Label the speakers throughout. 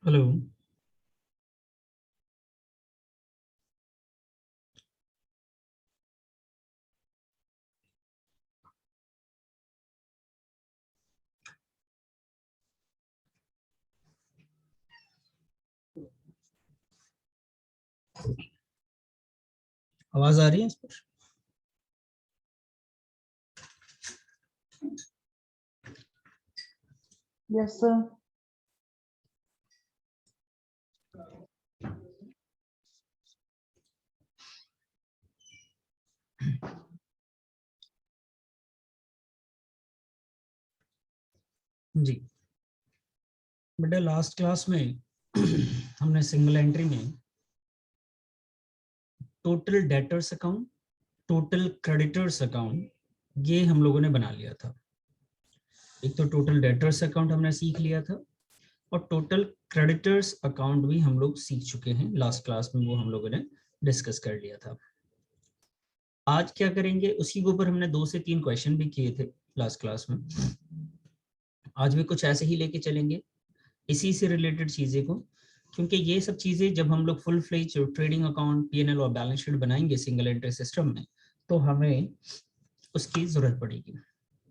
Speaker 1: Hello. आवाज आ रही है इस पर?
Speaker 2: Yes sir.
Speaker 1: जी बेटा, लास्ट क्लास में हमने सिंगल एंट्री में total debtors account, total creditors account, ये हम लोगों ने बना लिया था। एक तो टोटल डेटर्स अकाउंट हमने सीख लिया था और टोटल क्रेडिटर्स अकाउंट भी हम लोग सीख चुके हैं। लास्ट क्लास में वो हम लोगों ने डिस्कस कर लिया था। आज क्या करेंगे, उसी के ऊपर हमने 2 से 3 क्वेश्चन भी किए थे लास्ट क्लास में। आज भी कुछ ऐसे ही लेके चलेंगे, इसी से रिलेटेड चीजें को, क्योंकि ये सब चीजें जब हम लोग full fledge trading account, PNL और बैलेंस शीट बनाएंगे सिंगल एंट्री सिस्टम में, तो हमें उसकी जरूरत पड़ेगी।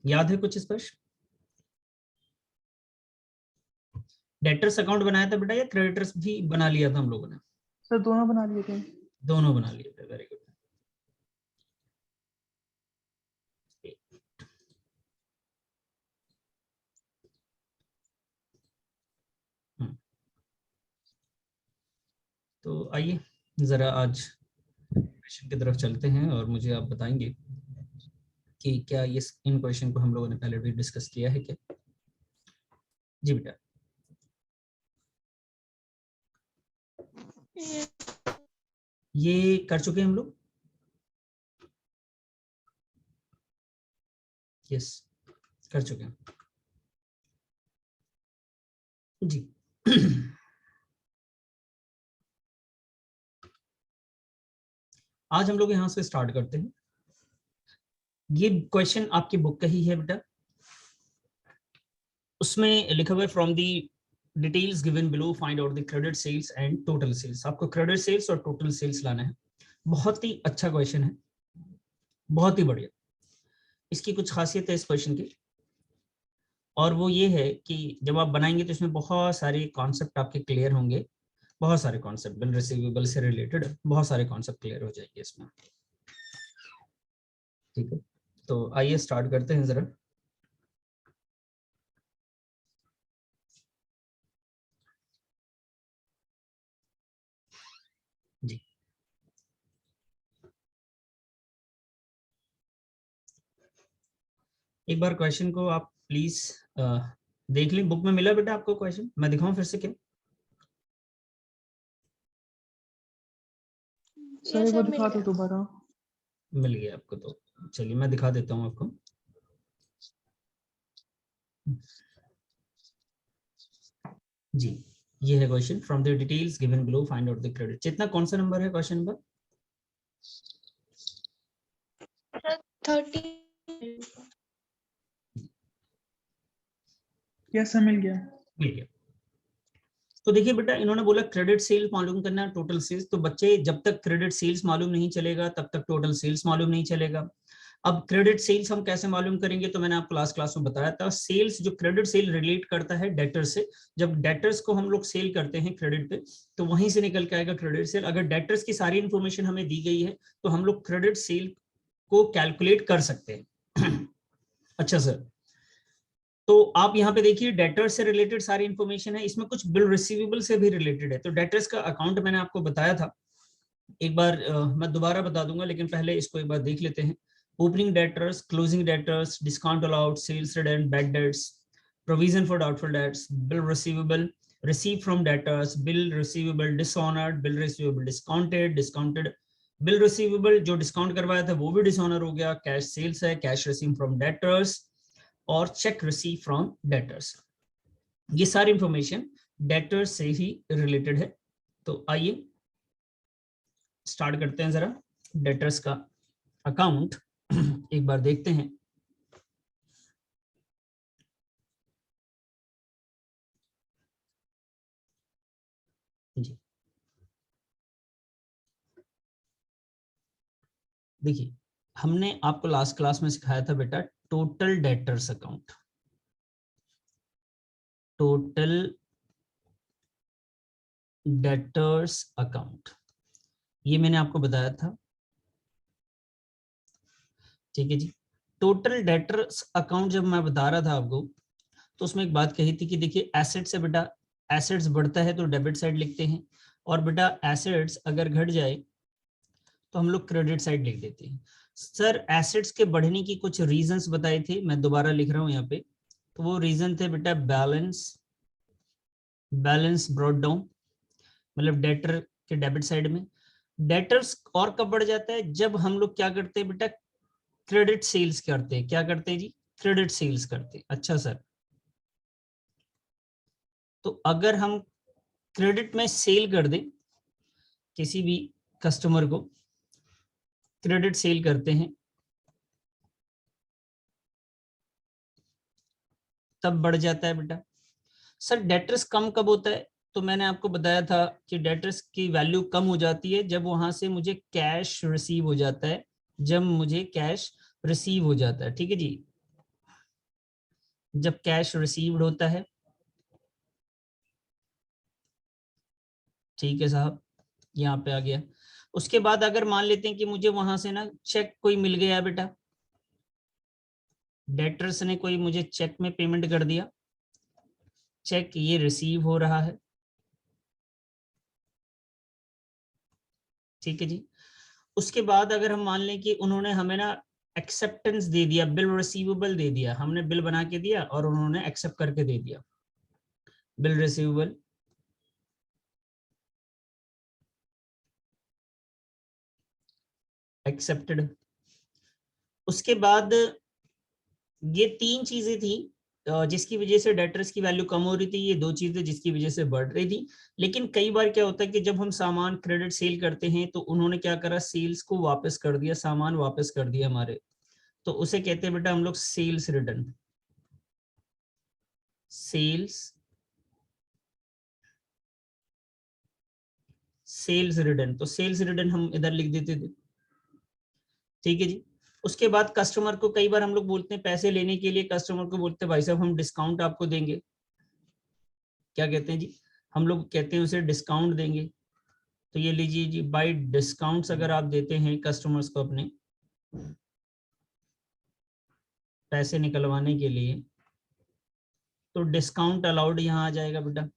Speaker 1: याद है कुछ स्पष्ट? डेटर्स अकाउंट बनाया था बेटा या क्रेडिटर्स भी बना लिया था हम लोगों ने?
Speaker 2: सर दोनों बना लिए थे।
Speaker 1: दोनों बना लिए थे। Very good. तो आइए जरा आज क्वेश्चन की तरफ चलते हैं और मुझे आप बताएंगे कि क्या ये इन क्वेश्चन को हम लोगों ने पहले भी डिस्कस किया है क्या? जी बेटा। ये कर चुके हैं हम लोग? यस, कर चुके हैं जी। आज हम लोग यहाँ से स्टार्ट करते हैं। ये क्वेश्चन आपकी बुक का ही है बेटा। उसमें लिखा हुआ है from the details given below find out the credit sales and total sales. आपको क्रेडिट सेल्स और टोटल सेल्स लाना है। बहुत ही अच्छा क्वेश्चन है, बहुत ही बढ़िया। इसकी कुछ खासियत है इस क्वेश्चन की, और वो ये है कि जब आप बनाएंगे तो इसमें बहुत सारे कॉन्सेप्ट आपके क्लियर होंगे। बहुत सारे कॉन्सेप्ट बिल रिसीवेबल से रिलेटेड बहुत सारे कॉन्सेप्ट क्लियर हो जाएंगे इसमें। ठीक है, तो आइए स्टार्ट करते हैं जरा। जी, एक बार क्वेश्चन को आप प्लीज देख लें। बुक में मिला बेटा आपको क्वेश्चन? मैं दिखाऊं फिर से क्या?
Speaker 2: सर एक बार दिखा दो दोबारा।
Speaker 1: मिल गया आपको? तो चलिए मैं दिखा देता हूं आपको। जी, ये है question from the details given below find out the credit. Chetna, कौन सा नंबर है क्वेश्चन नंबर?
Speaker 3: 30।
Speaker 2: यस सर, मिल गया।
Speaker 1: मिल गया। तो देखिए बेटा, इन्होंने बोला क्रेडिट सेल्स मालूम करना है, टोटल सेल्स। तो बच्चे, जब तक क्रेडिट सेल्स मालूम नहीं चलेगा तब तक टोटल सेल्स मालूम नहीं चलेगा। अब क्रेडिट सेल्स हम कैसे मालूम करेंगे? तो मैंने आपको लास्ट क्लास में बताया था, सेल्स जो क्रेडिट सेल रिलेट करता है डेटर से। जब डेटर्स को हम लोग सेल करते हैं क्रेडिट पे, तो वहीं से निकल के आएगा क्रेडिट सेल। अगर डेटर्स की सारी इंफॉर्मेशन हमें दी गई है तो हम लोग क्रेडिट सेल को कैलकुलेट कर सकते हैं। अच्छा सर, तो आप यहाँ पे देखिए डेटर्स से रिलेटेड सारी इंफॉर्मेशन है, इसमें कुछ बिल रिसीवेबल से भी रिलेटेड है। तो डेटर्स का अकाउंट मैंने आपको बताया था, एक बार मैं दोबारा बता दूंगा, लेकिन पहले इसको एक बार देख लेते हैं। Opening debtors, closing debtors, discount allowed, sales return, bad debts, provision for doubtful debts, bill receivable, receive from debtors, bill receivable dishonoured, bill receivable discounted, discounted bill receivable जो डिस्काउंट करवाया था वो भी डिसऑनर हो गया, कैश सेल्स है, cash receive from debtors, और cheque receive from debtors. ये सारी इंफॉर्मेशन डेटर्स से ही रिलेटेड है। तो आइए स्टार्ट करते हैं जरा डेटर्स का अकाउंट। एक बार देखते हैं। देखिए हमने आपको लास्ट क्लास में सिखाया था बेटा total debtors account, total debtors account, ये मैंने आपको बताया था, ठीक है जी। टोटल डेटर्स अकाउंट जब मैं बता रहा था आपको, तो उसमें एक बात कही थी कि देखिए एसेट से बेटा एसेट्स बढ़ता है तो डेबिट साइड लिखते हैं, और बेटा एसेट्स अगर घट जाए तो हम लोग क्रेडिट साइड लिख देते हैं। सर एसेट्स के बढ़ने की कुछ रीजंस बताए थे, मैं दोबारा लिख रहा हूं यहाँ पे। तो वो रीजन थे बेटा बैलेंस ब्रॉट डाउन, मतलब डेटर के डेबिट साइड में। डेटर्स और कब बढ़ जाता है, जब हम लोग क्या करते हैं बेटा क्रेडिट सेल्स करते हैं। क्या करते हैं जी, क्रेडिट सेल्स करते हैं। अच्छा सर, तो अगर हम क्रेडिट में सेल कर दें, किसी भी कस्टमर को क्रेडिट सेल करते हैं, तब बढ़ जाता है बेटा। सर डेटर्स कम कब होता है, तो मैंने आपको बताया था कि डेटर्स की वैल्यू कम हो जाती है जब वहां से मुझे कैश रिसीव हो जाता है, जब मुझे कैश रिसीव हो जाता है, ठीक है जी। जब कैश रिसीव्ड होता है, ठीक है साहब, यहाँ पे आ गया। उसके बाद अगर मान लेते हैं कि मुझे वहां से ना चेक कोई मिल गया बेटा, डेटर्स ने कोई मुझे चेक में पेमेंट कर दिया, चेक ये रिसीव हो रहा है, ठीक है जी। उसके बाद अगर हम मान लें कि उन्होंने हमें ना एक्सेप्टेंस दे दिया, बिल रिसीवेबल दे दिया, हमने बिल बना के दिया और उन्होंने एक्सेप्ट करके दे दिया, बिल रिसीवेबल एक्सेप्टेड। उसके बाद ये तीन चीजें थी जिसकी वजह से डेटर्स की वैल्यू कम हो रही थी, ये दो चीजें जिसकी वजह से बढ़ रही थी। लेकिन कई बार क्या होता है कि जब हम सामान क्रेडिट सेल करते हैं तो उन्होंने क्या करा, सेल्स को वापस कर दिया, सामान वापस कर दिया हमारे, तो उसे कहते हैं बेटा हम लोग सेल्स रिटर्न, सेल्स रिटर्न। तो सेल्स रिटर्न हम इधर लिख देते थे, ठीक है जी। उसके बाद कस्टमर को कई बार हम लोग बोलते हैं पैसे लेने के लिए, कस्टमर को बोलते हैं भाई साहब हम डिस्काउंट आपको देंगे, क्या कहते हैं जी, हम लोग कहते हैं उसे डिस्काउंट देंगे। तो ये लीजिए जी, बाय डिस्काउंट्स अगर आप देते हैं कस्टमर्स को अपने पैसे निकलवाने के लिए, तो डिस्काउंट अलाउड यहाँ आ जाएगा बेटा।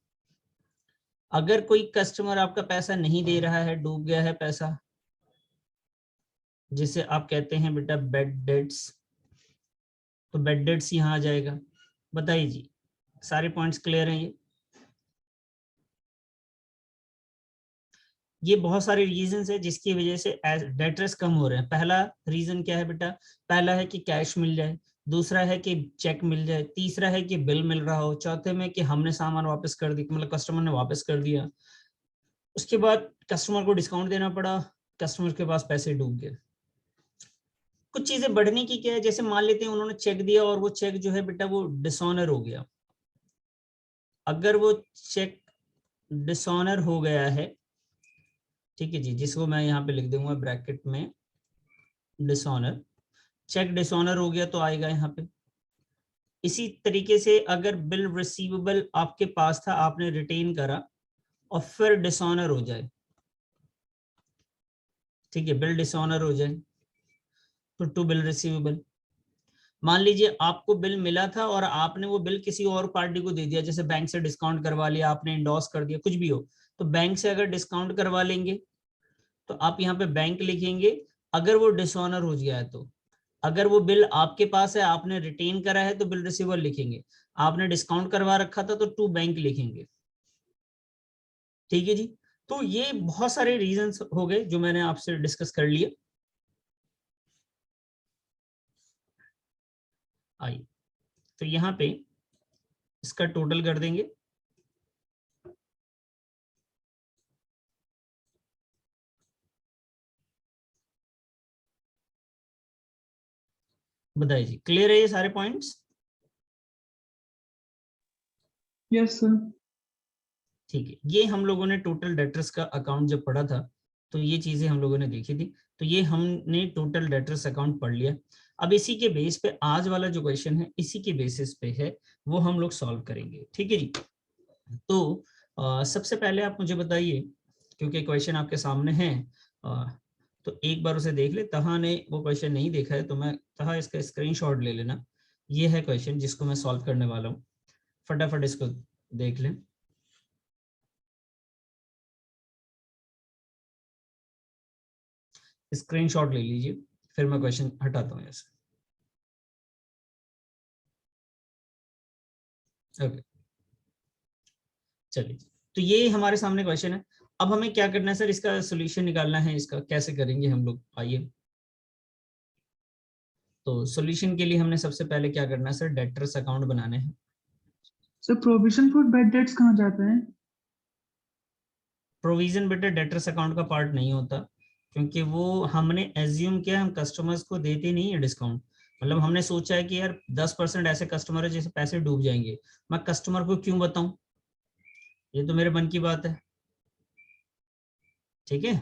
Speaker 1: अगर कोई कस्टमर आपका पैसा नहीं दे रहा है, डूब गया है पैसा, जिसे आप कहते हैं बेटा बेड डेट्स, तो बेड डेट्स यहाँ आ जाएगा। बताइए जी, सारे पॉइंट्स क्लियर हैं ये बहुत सारे रीजंस है जिसकी वजह से डेटर्स कम हो रहे हैं। पहला रीजन क्या है बेटा, पहला है कि कैश मिल जाए, दूसरा है कि चेक मिल जाए, तीसरा है कि बिल मिल रहा हो, चौथे में कि हमने सामान वापस कर दिया, मतलब कस्टमर ने वापस कर दिया। उसके बाद कस्टमर को डिस्काउंट देना पड़ा, कस्टमर के पास पैसे डूब गए। कुछ चीजें बढ़ने की क्या है, जैसे मान लेते हैं उन्होंने चेक दिया और वो चेक जो है बेटा वो डिसऑनर हो गया। अगर वो चेक डिसऑनर हो गया है, ठीक है जी, जिसको मैं यहाँ पे लिख दूंगा ब्रैकेट में डिसऑनर, चेक डिसऑनर हो गया तो आएगा यहाँ पे। इसी तरीके से अगर बिल रिसीवेबल आपके पास था, आपने रिटेन करा और फिर डिसऑनर हो जाए, ठीक है, बिल डिसऑनर हो जाए, तो टू बिल रिसीवेबल। मान लीजिए आपको बिल मिला था और आपने वो बिल किसी और पार्टी को दे दिया, जैसे बैंक से डिस्काउंट करवा लिया, आपने इंडोर्स कर दिया, कुछ भी हो, तो बैंक से अगर डिस्काउंट करवा लेंगे तो आप यहाँ पे बैंक लिखेंगे। अगर वो डिसऑनर हो गया है तो, अगर वो बिल आपके पास है, आपने रिटेन करा है तो बिल रिसीवर लिखेंगे, आपने डिस्काउंट करवा रखा था तो टू बैंक लिखेंगे, ठीक है जी। तो ये बहुत सारे रीजंस हो गए जो मैंने आपसे डिस्कस कर लिए। आइए, तो यहाँ पे इसका टोटल कर देंगे। बताइए जी, क्लियर है ये सारे पॉइंट्स?
Speaker 2: Yes sir.
Speaker 1: ठीक है, ये हम लोगों ने टोटल डेटर्स का अकाउंट जब पढ़ा था तो ये चीजें हम लोगों ने देखी थी। तो ये हमने टोटल डेटर्स अकाउंट पढ़ लिया। अब इसी के बेस पे आज वाला जो क्वेश्चन है इसी के बेसिस पे है, वो हम लोग सॉल्व करेंगे। ठीक है जी। तो सबसे पहले आप मुझे बताइए, क्योंकि क्वेश्चन आपके सामने है, तो एक बार उसे देख ले। तहा ने वो क्वेश्चन नहीं देखा है तो मैं तहा इसका स्क्रीनशॉट ले लेना। ये है क्वेश्चन जिसको मैं सॉल्व करने वाला हूँ, फटाफट इसको देख लें। स्क्रीनशॉट ले लीजिए, फिर मैं क्वेश्चन हटाता हूँ ऐसे। ओके, चलिए। तो ये हमारे सामने क्वेश्चन है। अब हमें क्या करना है सर, इसका सॉल्यूशन निकालना है। इसका कैसे करेंगे हम लोग, आइए। तो सॉल्यूशन के लिए हमने सबसे पहले क्या करना है सर, डेटर्स अकाउंट बनाने हैं।
Speaker 2: Sir provision for bad debts कहाँ जाते हैं?
Speaker 1: प्रोविजन बेटा डेटर्स अकाउंट का पार्ट नहीं होता, क्योंकि वो हमने एज्यूम किया, हम कस्टमर्स को देते नहीं है डिस्काउंट। मतलब हमने सोचा है कि यार 10% ऐसे कस्टमर है जैसे पैसे डूब जाएंगे, मैं कस्टमर को क्यों बताऊं, ये तो मेरे मन की बात है। ठीक है,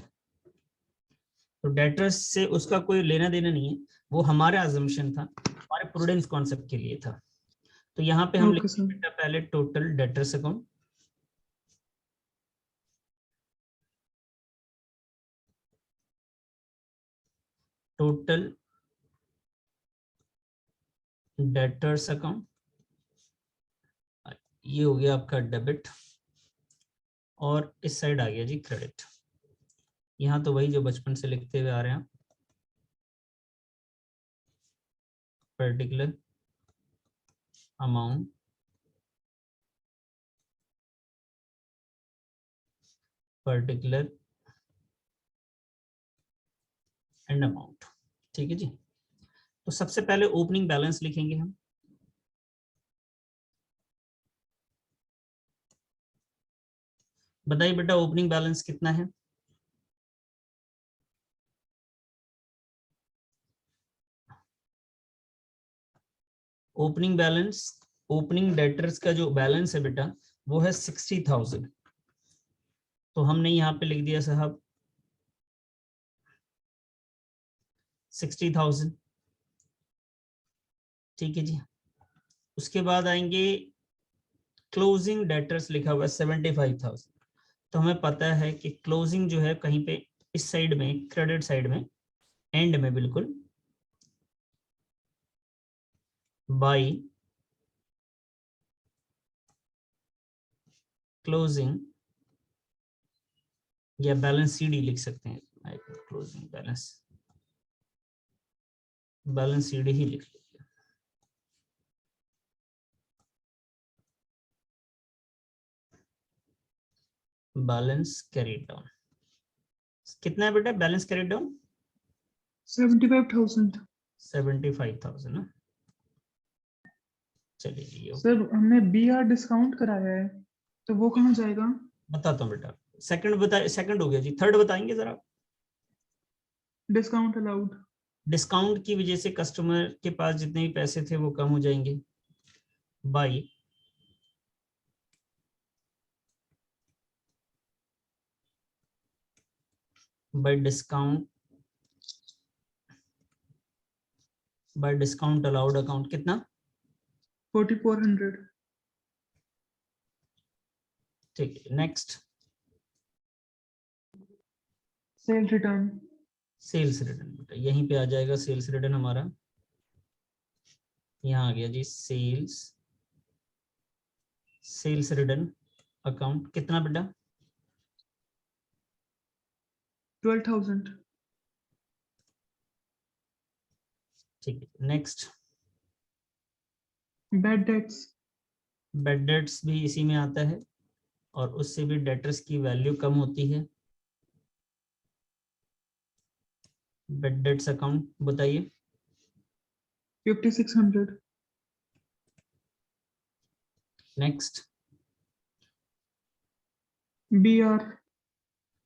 Speaker 1: तो डेटर्स से उसका कोई लेना देना नहीं है, वो हमारा अजम्पशन था, हमारे प्रूडेंस कॉन्सेप्ट के लिए था। तो यहाँ पे हम
Speaker 2: ओके
Speaker 1: लिखते हैं
Speaker 2: सर।
Speaker 1: बेटा पहले total debtors account, total debtors account, ये हो गया आपका डेबिट, और इस साइड आ गया जी क्रेडिट। यहाँ तो वही जो बचपन से लिखते हुए आ रहे हैं, particular amount, particular and amount. ठीक है जी। तो सबसे पहले ओपनिंग बैलेंस लिखेंगे हम। बताइए बेटा ओपनिंग बैलेंस कितना है। ओपनिंग बैलेंस, ओपनिंग डेटर्स का जो बैलेंस है बेटा वो है 60,000। तो हमने यहाँ पे लिख दिया साहब 60,000। ठीक है जी। उसके बाद आएंगे क्लोजिंग डेटर्स, लिखा हुआ है 75,000। तो हमें पता है कि क्लोजिंग जो है कहीं पे इस साइड में, क्रेडिट साइड में, एंड में बिल्कुल, बाई क्लोजिंग, या बैलेंस सीडी लिख सकते हैं, क्लोजिंग बैलेंस, बैलेंस सीडी ही लिख लीजिए। बैलेंस कैरीड डाउन कितना है बेटा, बैलेंस कैरीड डाउन
Speaker 2: 75,000।
Speaker 1: 75,000 ना। चलिए जी ओके।
Speaker 2: सर हमने BR डिस्काउंट कराया है, तो वो कहाँ जाएगा?
Speaker 1: बताता हूँ बेटा, सेकंड बता, सेकंड हो गया जी, थर्ड बताएंगे जरा।
Speaker 2: Discount allowed.
Speaker 1: डिस्काउंट की वजह से कस्टमर के पास जितने भी पैसे थे वो कम हो जाएंगे, by discount, by discount allowed account कितना,
Speaker 2: 4400।
Speaker 1: ठीक है। Next
Speaker 2: sale return.
Speaker 1: Sales return, बेटा यहीं पे आ जाएगा सेल्स रिटर्न हमारा, यहाँ आ गया जी सेल्स, सेल्स रिटर्न अकाउंट कितना बेटा,
Speaker 2: 12,000।
Speaker 1: ठीक है। Next
Speaker 2: bad debts.
Speaker 1: Bad debts भी इसी में आता है, और उससे भी डेटर्स की वैल्यू कम होती है। बैड डेट्स अकाउंट बताइए।
Speaker 2: 5,600।
Speaker 1: Next
Speaker 2: BR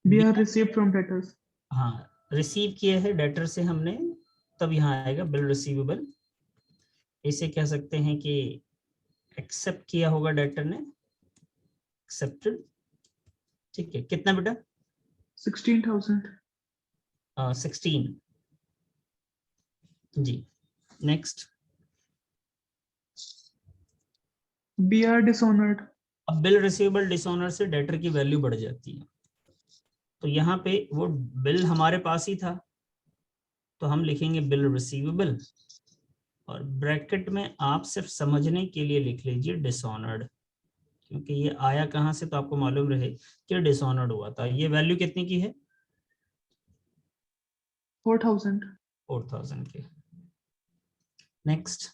Speaker 2: BR received from debtors.
Speaker 1: हाँ, रिसीव किया है डेटर से हमने, तब यहाँ आएगा बिल रिसीवेबल। इसे कह सकते हैं कि एक्सेप्ट किया होगा डेटर ने, एक्सेप्टेड। ठीक है, कितना बेटा
Speaker 2: 16,000.
Speaker 1: 16 जी। Next,
Speaker 2: BR dishonored.
Speaker 1: अब बिल रिसीवेबल डिसऑनर से डेटर की वैल्यू बढ़ जाती है। तो यहाँ पे वो बिल हमारे पास ही था, तो हम लिखेंगे बिल रिसीवेबल, और ब्रैकेट में आप सिर्फ समझने के लिए लिख लीजिए डिसऑनर्ड, क्योंकि ये आया कहाँ से तो आपको मालूम रहे कि डिसऑनर्ड हुआ था। ये वैल्यू कितने की है?
Speaker 2: 4,000.
Speaker 1: 4000 की। Next,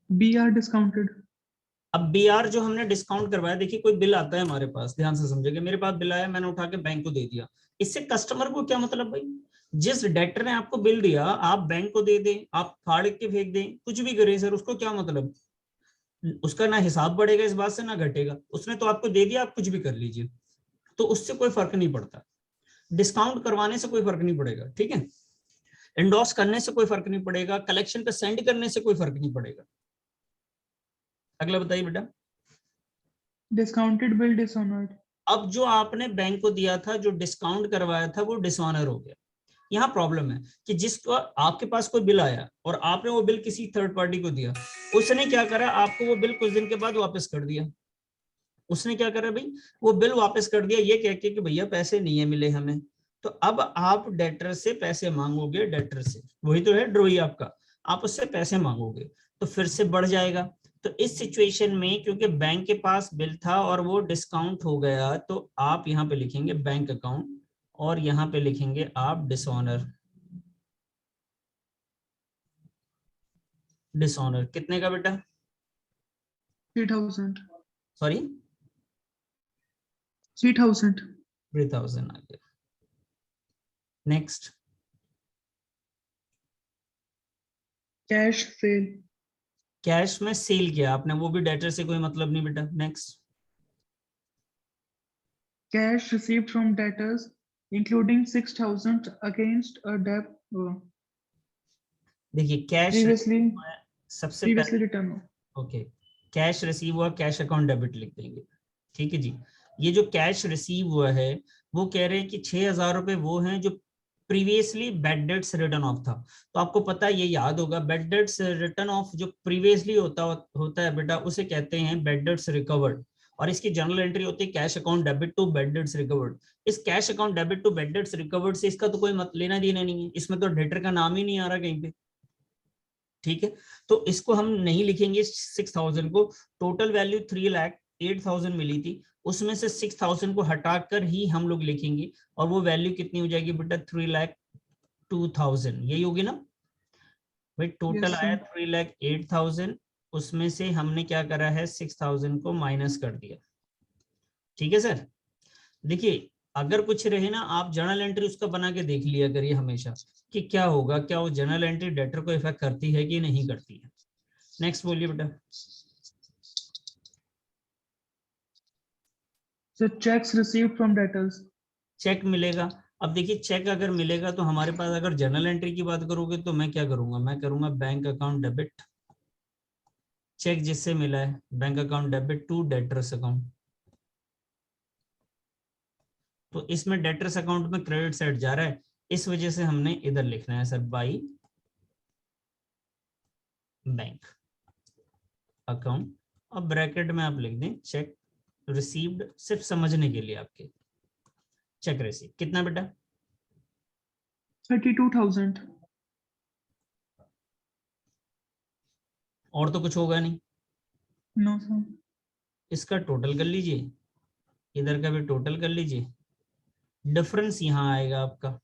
Speaker 2: BR discounted.
Speaker 1: अब बीआर जो हमने डिस्काउंट करवाया, देखिए कोई बिल आता है हमारे पास, ध्यान से समझिएगा, मेरे पास बिल आया, मैंने उठा के बैंक को दे दिया, इससे कस्टमर को क्या मतलब भाई? जिस डेटर ने आपको बिल दिया आप बैंक को दे दें, आप फाड़ के फेंक दें, कुछ भी करें सर, उसको क्या मतलब? उसका ना हिसाब बढ़ेगा इस बात से ना घटेगा, उसने तो आपको दे दिया, आप कुछ भी कर लीजिए, तो उससे कोई फर्क नहीं पड़ता। डिस्काउंट करवाने से कोई फर्क नहीं पड़ेगा, ठीक है, एंडोर्स करने से कोई फर्क नहीं पड़ेगा, कलेक्शन पे सेंड करने से कोई फर्क नहीं पड़ेगा। अगला बताइए बेटा।
Speaker 2: Discounted bill dishonored.
Speaker 1: अब जो आपने बैंक को दिया था, जो डिस्काउंट करवाया था, वो डिसऑनर हो गया। यहाँ प्रॉब्लम है कि जिसको आपके पास कोई बिल आया और आपने वो बिल किसी थर्ड पार्टी को दिया, उसने क्या करा, आपको वो बिल कुछ दिन के बाद वापस कर दिया। उसने क्या करा भाई, वो बिल वापस कर दिया ये कह के कि भैया पैसे नहीं है मिले हमें। तो अब आप डेटर से पैसे मांगोगे, डेटर से, वही तो है ड्रॉई आपका, आप उससे पैसे मांगोगे तो फिर से बढ़ जाएगा। तो इस सिचुएशन में क्योंकि बैंक के पास बिल था और वो डिस्काउंट हो गया, तो आप यहाँ पे लिखेंगे बैंक अकाउंट और यहाँ पे लिखेंगे आप डिसऑनर। डिसऑनर कितने का बेटा?
Speaker 2: 3,000.
Speaker 1: सॉरी,
Speaker 2: 3,000.
Speaker 1: 3000 आ गया। Next,
Speaker 2: Cash sale.
Speaker 1: कैश में सेल किया आपने, वो भी डेटर से कोई मतलब नहीं बेटा। Next,
Speaker 2: Cash received from debtors, including 6,000 against a debt
Speaker 1: देखिए कैश
Speaker 2: previously
Speaker 1: सबसे
Speaker 2: previously
Speaker 1: पहले,
Speaker 2: returned.
Speaker 1: ओके, कैश रिसीव हुआ, कैश अकाउंट डेबिट लिख देंगे, ठीक है जी। ये जो कैश रिसीव हुआ है, वो कह रहे हैं कि 6,000 रुपए वो हैं जो previously bad debts return of था। तो आपको पता है, ये याद होगा, बैड डेट्स रिटर्न ऑफ जो प्रीवियसली होता है बेटा, उसे कहते हैं बैड डेट्स रिकवर्ड, और इसकी जनरल एंट्री होती है cash account debit to bad debts recovered. इस cash account debit to bad debts recovered से इसका तो कोई मत लेना देना नहीं है, इसमें तो डेटर का नाम ही नहीं आ रहा कहीं पे, ठीक है। तो इसको हम नहीं लिखेंगे 6,000 को, टोटल वैल्यू 3,08,000 मिली थी, उसमें से 6,000 को हटाकर ही हम लोग लिखेंगे, और वो वैल्यू कितनी हो जाएगी बेटा? 3,02,000, यही होगी ना भाई। टोटल
Speaker 2: Yes,
Speaker 1: आया
Speaker 2: sir.
Speaker 1: 3,08,000, उसमें से हमने क्या करा है, 6,000 को माइनस कर दिया, ठीक है सर। देखिए अगर कुछ रहे ना, आप जर्नल एंट्री उसका बना के देख लिया करिए हमेशा, कि क्या होगा, क्या वो जर्नल एंट्री डेटर को इफेक्ट करती है कि नहीं करती है। नेक्स्ट बोलिए बेटा।
Speaker 2: So checks received from debtors.
Speaker 1: Cheque मिलेगा, अब देखिए चेक अगर मिलेगा तो हमारे पास, अगर जर्नल एंट्री की बात करोगे तो मैं क्या करूंगा, मैं करूंगा बैंक अकाउंट डेबिट, चेक जिससे मिला है bank account debit to debtors account. तो इसमें डेटर्स अकाउंट में क्रेडिट साइड जा रहा है, इस वजह से हमने इधर लिखना है सर बाई बैंक अकाउंट, अब ब्रैकेट में आप लिख दें चेक रिसीव्ड, सिर्फ समझने के लिए आपके, चेक रिसीव कितना बेटा?
Speaker 2: 32,000.
Speaker 1: और तो कुछ होगा नहीं,
Speaker 2: No, sir.
Speaker 1: इसका टोटल कर लीजिए, इधर का भी टोटल कर लीजिए, डिफरेंस यहाँ आएगा आपका,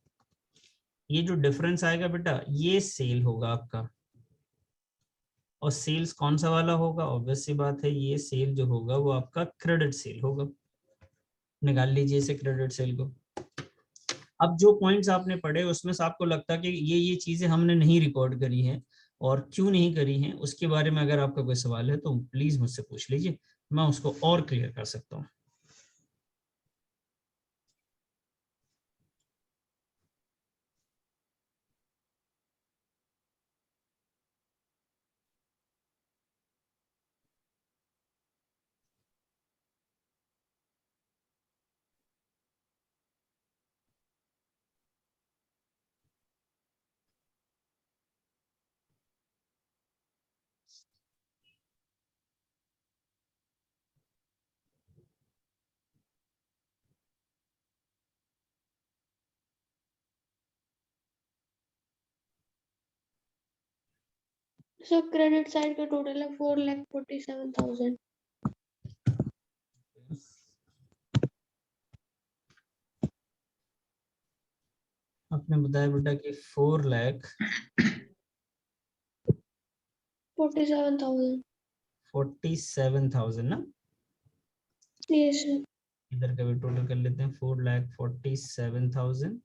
Speaker 1: ये जो डिफरेंस आएगा बेटा ये सेल होगा आपका, और सेल्स कौन सा वाला होगा? ऑब्वियस सी बात है, ये सेल जो होगा वो आपका क्रेडिट सेल होगा, निकाल लीजिए इसे क्रेडिट सेल को। अब जो पॉइंट्स आपने पढ़े उसमें से आपको लगता है कि ये चीजें हमने नहीं रिकॉर्ड करी हैं, और क्यों नहीं करी हैं, उसके बारे में अगर आपका कोई सवाल है तो प्लीज मुझसे पूछ लीजिए, मैं उसको और क्लियर कर सकता हूँ।
Speaker 3: सब क्रेडिट साइड का टोटल है 4,47,000।
Speaker 1: आपने बताया बेटा कि 4,47,000 ना,
Speaker 3: यस सर।
Speaker 1: इधर का भी टोटल कर लेते हैं 4,47,000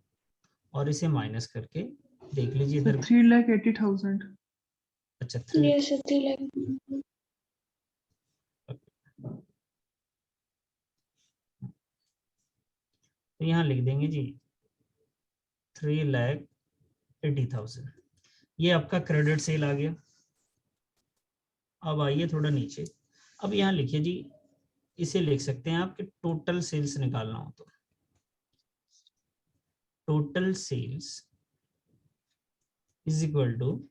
Speaker 1: और इसे माइनस करके देख लीजिए इधर।
Speaker 2: 3,80,000।
Speaker 1: अच्छा 3,
Speaker 3: यस सर 3 लाख।
Speaker 1: तो यहाँ लिख देंगे जी 3,80,000। ये आपका क्रेडिट सेल आ गया। अब आइए थोड़ा नीचे, अब यहाँ लिखिए जी, इसे लिख सकते हैं आप कि टोटल सेल्स निकालना हो तो total sales is equal to,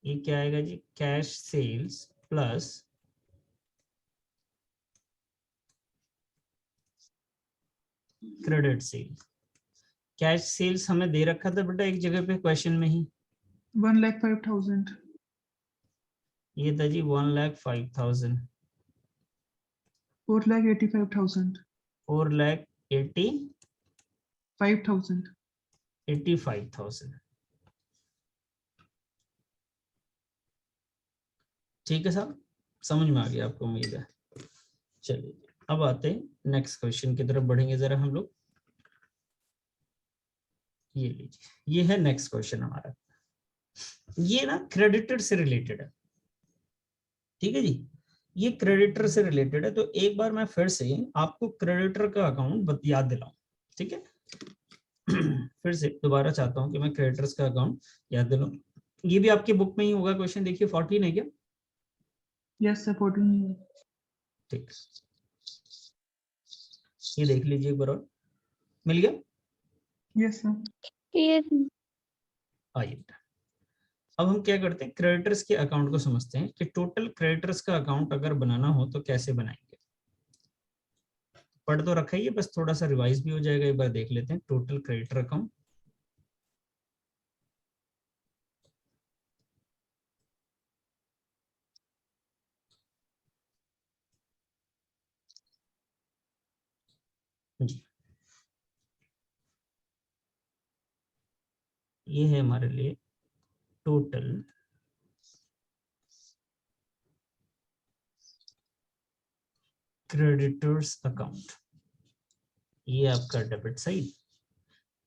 Speaker 1: ये क्या आएगा जी, cash sales plus credit sale. Cash sales हमें दे रखा था बेटा एक जगह पे क्वेश्चन में ही,
Speaker 2: 1,05,000।
Speaker 1: ये था जी 1,05,000।
Speaker 2: 4,85,000।
Speaker 1: 4,85,000। ठीक है साहब, समझ में आ गया आपको, उम्मीद है। चलिए अब आते हैं नेक्स्ट क्वेश्चन की तरफ बढ़ेंगे जरा हम लोग। ये लीजिए, ये है नेक्स्ट क्वेश्चन हमारा। ये ना क्रेडिटर से रिलेटेड है, ठीक है जी, ये क्रेडिटर से रिलेटेड है। तो एक बार मैं फिर से आपको क्रेडिटर का अकाउंट याद दिलाऊं, ठीक है। फिर से दोबारा चाहता हूं कि मैं क्रेडिटर्स का अकाउंट याद दिलाऊं। ये भी आपकी बुक में ही होगा क्वेश्चन, देखिए 14 है क्या?
Speaker 2: Yes sir 14।
Speaker 1: ठीक, ये देख लीजिए एक बार और, मिल गया?
Speaker 2: Yes sir.
Speaker 3: ये
Speaker 1: आइए अब हम क्या करते हैं, क्रेडिटर्स के अकाउंट को समझते हैं कि टोटल क्रेडिटर्स का अकाउंट अगर बनाना हो तो कैसे बनाएंगे। पढ़ तो रखा ही है, बस थोड़ा सा रिवाइज भी हो जाएगा, एक बार देख लेते हैं। टोटल क्रेडिटर अकाउंट, जी ये है हमारे लिए टोटल क्रेडिटर्स अकाउंट। ये आपका डेबिट साइड,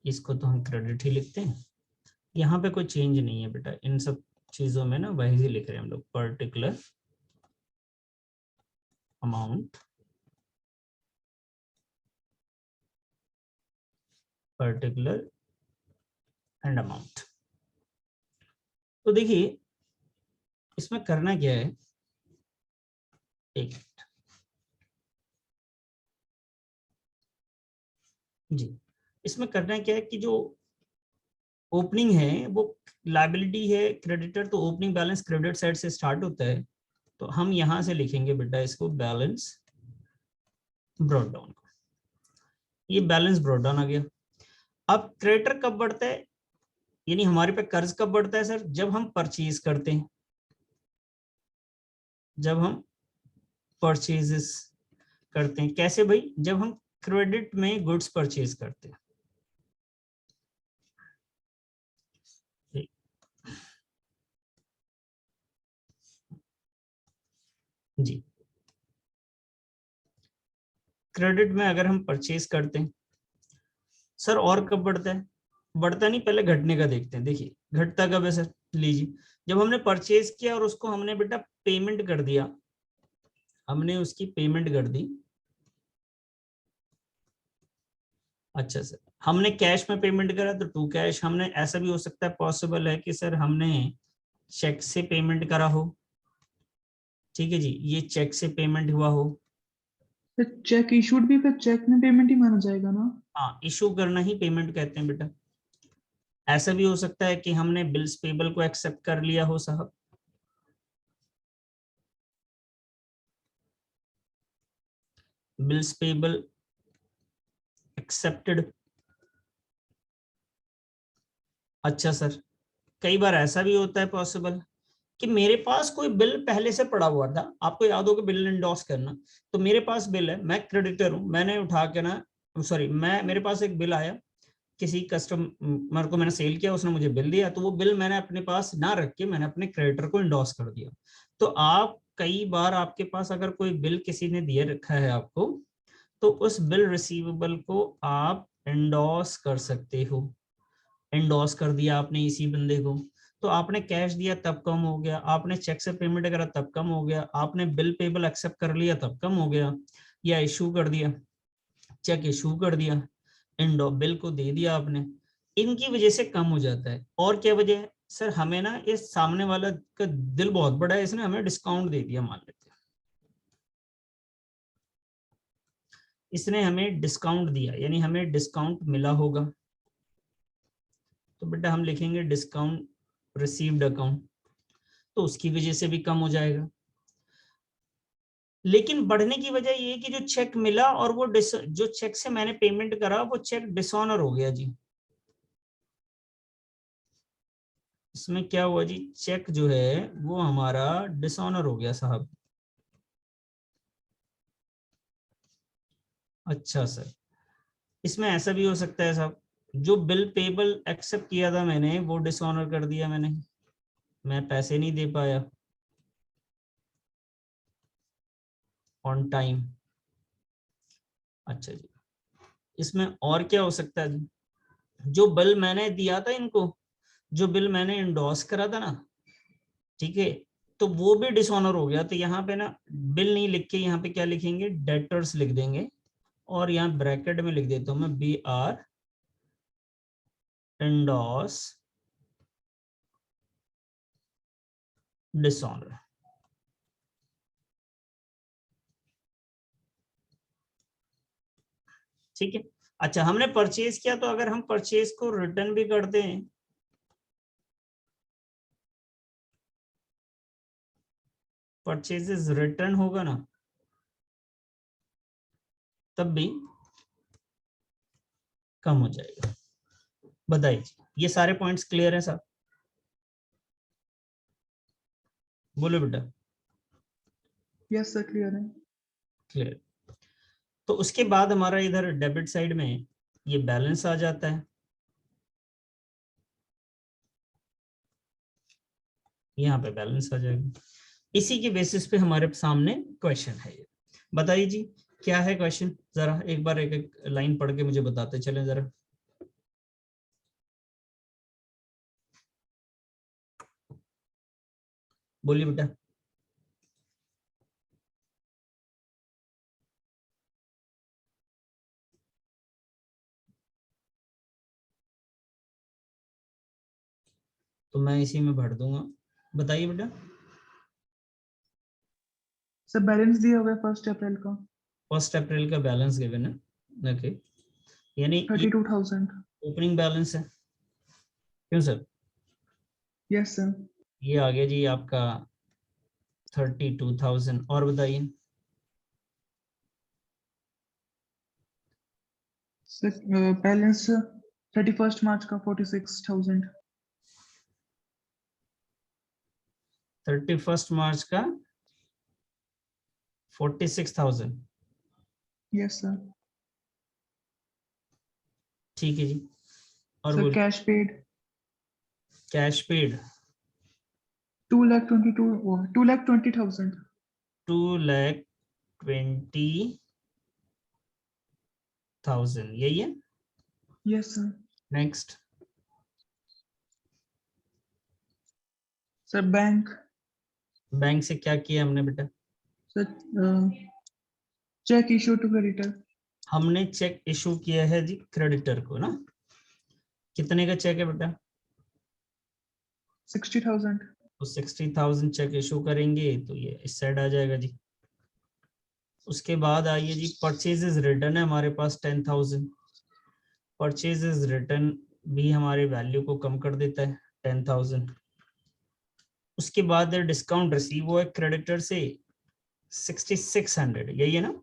Speaker 1: इसको तो हम क्रेडिट ही लिखते हैं। यहाँ पे कोई चेंज नहीं है बेटा, इन सब चीजों में ना वही ही लिख रहे हैं हम लोग, particular amount, particular and amount. तो देखिए इसमें करना क्या है, एक जी, इसमें करना क्या है कि जो ओपनिंग है वो लायबिलिटी है क्रेडिटर, तो ओपनिंग बैलेंस क्रेडिट साइड से स्टार्ट होता है। तो हम यहां से लिखेंगे बेटा इसको बैलेंस ब्रॉट डाउन को, ये बैलेंस ब्रॉट डाउन आ गया। अब क्रेडिटर कब बढ़ता है, यानी हमारे पे कर्ज कब बढ़ता है सर, जब हम परचेज करते हैं, जब हम परचेजेस करते हैं। कैसे भाई, जब हम क्रेडिट में गुड्स परचेज करते हैं। जी क्रेडिट में अगर हम परचेज करते हैं सर, और कब बढ़ता है, बढ़ता नहीं, पहले घटने का देखते हैं। देखिए घटता कब है सर, लीजिए जब हमने परचेज किया और उसको हमने बेटा पेमेंट कर दिया, हमने उसकी पेमेंट कर दी। अच्छा सर, हमने कैश में पेमेंट करा तो टू कैश, हमने ऐसा भी हो सकता है, पॉसिबल है कि सर हमने चेक से पेमेंट करा हो, ठीक है जी, ये चेक से पेमेंट हुआ हो।
Speaker 2: तो चेक इशूड भी फिर चेक में पेमेंट ही माना जाएगा ना?
Speaker 1: हाँ, इशू करना ही पेमेंट कहते हैं बेटा। ऐसा भी हो सकता है कि हमने बिल्स पेबल को एक्सेप्ट कर लिया हो साहब, बिल्स पेबल एक्सेप्टेड। अच्छा सर, कई बार ऐसा भी होता है पॉसिबल कि मेरे पास कोई बिल पहले से पड़ा हुआ था, आपको याद होगा बिल एंडोर्स करना, तो मेरे पास बिल है, मैं क्रेडिटर हूं, मैंने उठा के ना, सॉरी, मेरे पास एक बिल आया, किसी कस्टमर को मैंने सेल किया, उसने मुझे बिल दिया, तो वो बिल मैंने अपने पास ना रख के मैंने अपने क्रेडिटर को एंडोर्स कर दिया। तो आप कई बार आपके पास अगर कोई बिल किसी ने दिए रखा है आपको, तो उस बिल रिसीवेबल को आप एंडोर्स कर सकते हो। एंडोर्स कर दिया आपने इसी बंदे को, तो आपने कैश दिया तब कम हो गया, आपने चेक से पेमेंट करा तब कम हो गया, आपने बिल पेबल एक्सेप्ट कर लिया तब कम हो गया, या इशू कर दिया, चेक इशू कर दिया, एंडो बिल को दे दिया आपने, इनकी वजह से कम हो जाता है। और क्या वजह है सर? हमें ना इस सामने वाला का दिल बहुत बड़ा है, इसने हमें डिस्काउंट दे दिया, मान लेते हैं इसने हमें डिस्काउंट दिया, यानी हमें डिस्काउंट मिला होगा, तो बेटा हम लिखेंगे डिस्काउंट रिसीव्ड अकाउंट, तो उसकी वजह से भी कम हो जाएगा। लेकिन बढ़ने की वजह ये कि जो चेक मिला और वो जो चेक से मैंने पेमेंट करा वो चेक डिसऑनर हो गया जी। इसमें क्या हुआ जी? चेक जो है वो हमारा डिसऑनर हो गया साहब। अच्छा सर, इसमें ऐसा भी हो सकता है साहब, जो बिल पेबल एक्सेप्ट किया था मैंने वो डिसऑनर कर दिया मैंने, मैं पैसे नहीं दे पाया ऑन टाइम। अच्छा जी, इसमें और क्या हो सकता है जी? जो बिल मैंने दिया था इनको, जो बिल मैंने इंडोर्स करा था ना, ठीक है, तो वो भी डिसऑनर हो गया। तो यहाँ पे ना बिल नहीं लिख के यहाँ पे क्या लिखेंगे? डेटर्स लिख देंगे, और यहाँ ब्रैकेट में लिख देता हूँ मैं बी आर इंडोर्स डिसऑनर। ठीक है। अच्छा, हमने परचेज किया, तो अगर हम परचेज को रिटर्न भी करते हैं, परचेजेस रिटर्न होगा ना, तब भी कम हो जाएगा। बताइए, ये सारे पॉइंट्स क्लियर है साहब? बोलो बेटा।
Speaker 2: Yes, sir, clear है.
Speaker 1: क्लियर। तो उसके बाद हमारा इधर डेबिट साइड में ये बैलेंस आ जाता है, यहाँ पे बैलेंस आ जाएगा। इसी के बेसिस पे हमारे सामने क्वेश्चन है ये। बताइए जी, क्या है क्वेश्चन? जरा एक बार एक एक लाइन पढ़ के मुझे बताते चलें जरा। बोलिए बेटा। तो मैं इसी में भर दूंगा, बताइए बेटा।
Speaker 2: सर बैलेंस दिया हुआ है 1 अप्रैल का
Speaker 1: 1 अप्रैल का बैलेंस गिवन है, ओके, यानी
Speaker 2: 32,000.
Speaker 1: ओपनिंग बैलेंस है, क्यों सर?
Speaker 2: Yes, sir.
Speaker 1: ये आ गया जी आपका 32,000। और बताइए।
Speaker 2: Sir, बैलेंस 31st मार्च का 46,000.
Speaker 1: 31 मार्च का 46,000।
Speaker 2: Yes, sir.
Speaker 1: ठीक है जी, और
Speaker 2: Sir,
Speaker 1: बोलिए।
Speaker 2: cash paid
Speaker 1: cash paid
Speaker 2: 2,20,000.
Speaker 1: 2,20,000 यही है।
Speaker 2: Yes, sir.
Speaker 1: Next.
Speaker 2: Sir, bank
Speaker 1: bank से क्या किया हमने बेटा?
Speaker 2: sir, check issue to creditor.
Speaker 1: हमने चेक इशू किया है जी क्रेडिटर को ना। कितने का चेक है बेटा?
Speaker 2: 60,000.
Speaker 1: तो 60,000 चेक इशू करेंगे, तो ये इस साइड आ जाएगा जी। उसके बाद आइए जी, परचेजेस रिटर्न है हमारे पास 10,000। परचेजेस रिटर्न भी हमारे वैल्यू को कम कर देता है 10,000। उसके बाद डिस्काउंट रिसीव हुआ है क्रेडिटर से 6,600, यही है ना?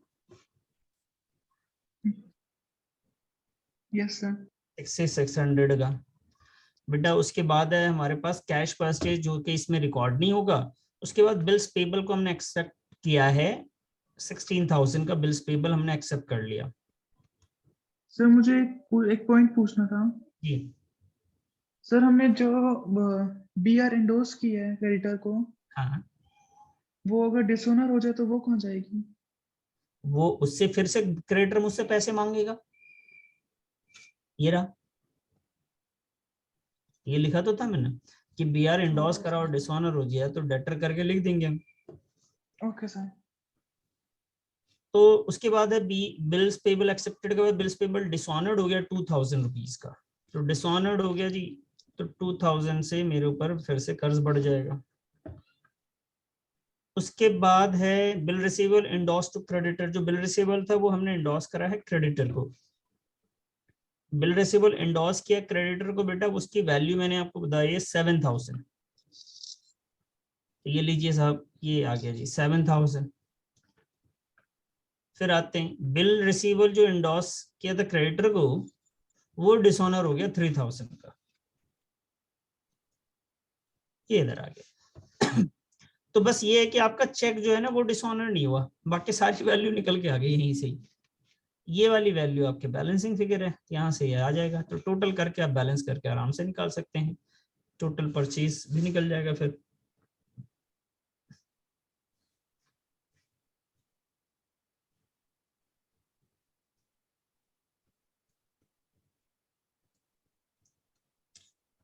Speaker 2: Yes, sir.
Speaker 1: 6,600 का बेटा उसके बाद है हमारे पास कैश परचेज, जो कि इसमें रिकॉर्ड नहीं होगा। उसके बाद बिल्स पेबल को हमने एक्सेप्ट किया है, 16,000 का बिल्स पेबल हमने एक्सेप्ट कर लिया।
Speaker 2: सर मुझे एक पॉइंट पूछना था।
Speaker 1: जी
Speaker 2: सर हमने जो BR इंडोर्स किया है क्रेडिटर को,
Speaker 1: हाँ,
Speaker 2: वो अगर डिसऑनर हो जाए तो वो कहाँ जाएगी?
Speaker 1: वो उससे फिर से क्रेडिटर मुझसे पैसे मांगेगा। ये रहा, ये लिखा तो था मैंने कि BR इंडोर्स करा और डिसऑनर हो गया तो डेटर करके लिख देंगे हम।
Speaker 2: Okay sir.
Speaker 1: तो उसके बाद है बिल्स पेबल एक्सेप्टेड के बाद बिल्स पेबल डिसऑनर्ड हो गया 2,000 रुपीज का, तो डिसऑनर्ड हो गया जी, तो 2,000 से मेरे ऊपर फिर से कर्ज बढ़ जाएगा। उसके बाद है bill receivable endorse to creditor, जो बिल रिसीवेबल था वो हमने इंडोर्स करा है क्रेडिटर को। बिल रिसीवेबल इंडोर्स किया क्रेडिटर को बेटा, उसकी वैल्यू मैंने आपको बताई है 7,000। तो ये लीजिए साहब, ये आ गया जी 7,000। फिर आते हैं बिल रिसीवेबल जो इंडोर्स किया था क्रेडिटर को, वो डिसऑनर हो गया 3,000 का, ये इधर आ गया। तो बस ये है कि आपका चेक जो है ना वो डिसऑनर नहीं हुआ, बाकी सारी वैल्यू निकल के आ गई यहीं से ही। ये वाली वैल्यू आपके बैलेंसिंग फिगर है, यहाँ से ये आ जाएगा, तो टोटल करके आप बैलेंस करके आराम से निकाल सकते हैं। टोटल परचेज भी निकल जाएगा फिर।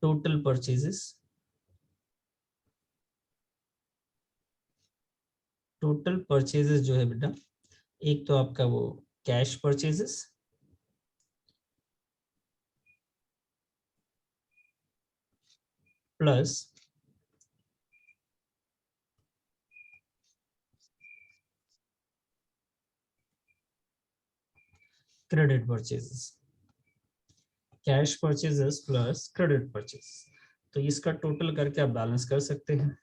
Speaker 1: टोटल परचेजेस, टोटल परचेजेस जो है बेटा, एक तो आपका वो cash purchases plus credit purchases, cash purchases plus credit purchase, तो इसका टोटल करके आप बैलेंस कर सकते हैं।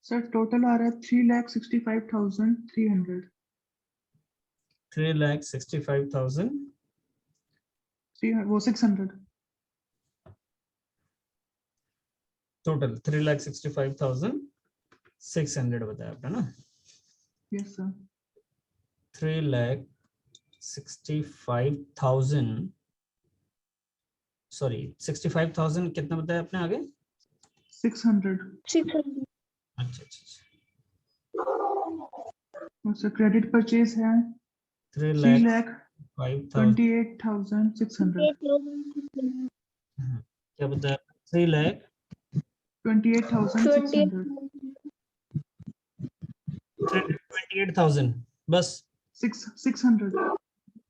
Speaker 2: सर टोटल आ रहा है 3,65,300।
Speaker 1: 3,65,000
Speaker 2: वो 600।
Speaker 1: टोटल 3,65,600 बताया आपने ना।
Speaker 2: Yes sir.
Speaker 1: 3,65,000, सॉरी 65,000 कितना बताया आपने आगे?
Speaker 2: 600।
Speaker 3: 600.
Speaker 1: अच्छा अच्छा,
Speaker 2: और सर क्रेडिट परचेज है
Speaker 1: 3,05,000
Speaker 2: 3,28,600।
Speaker 3: 8,600.
Speaker 1: क्या बताया? 3,00,000
Speaker 2: 28,600।
Speaker 1: 28,000 बस।
Speaker 2: 600।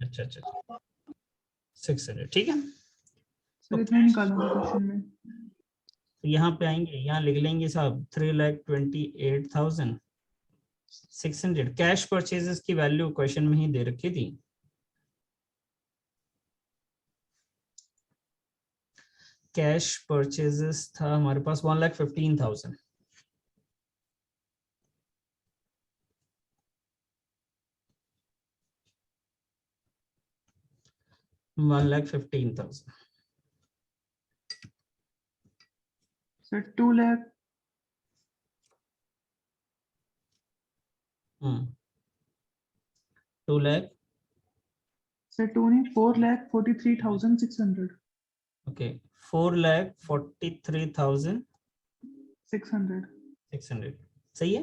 Speaker 1: अच्छा अच्छा, 600 ठीक है।
Speaker 2: सर इतना निकालना था क्वेश्चन में।
Speaker 1: तो यहाँ पे आएंगे, यहाँ लिख लेंगे साहब 3,28,600। कैश परचेजेस की वैल्यू क्वेश्चन में ही दे रखी थी। कैश परचेजेस था हमारे पास 1,15,000। $1,15,000।
Speaker 2: सर 2 लाख।
Speaker 1: 2 लाख,
Speaker 2: सर 2 नहीं, 4,43,600।
Speaker 1: ओके 4,43,600
Speaker 2: 600।
Speaker 1: सही है।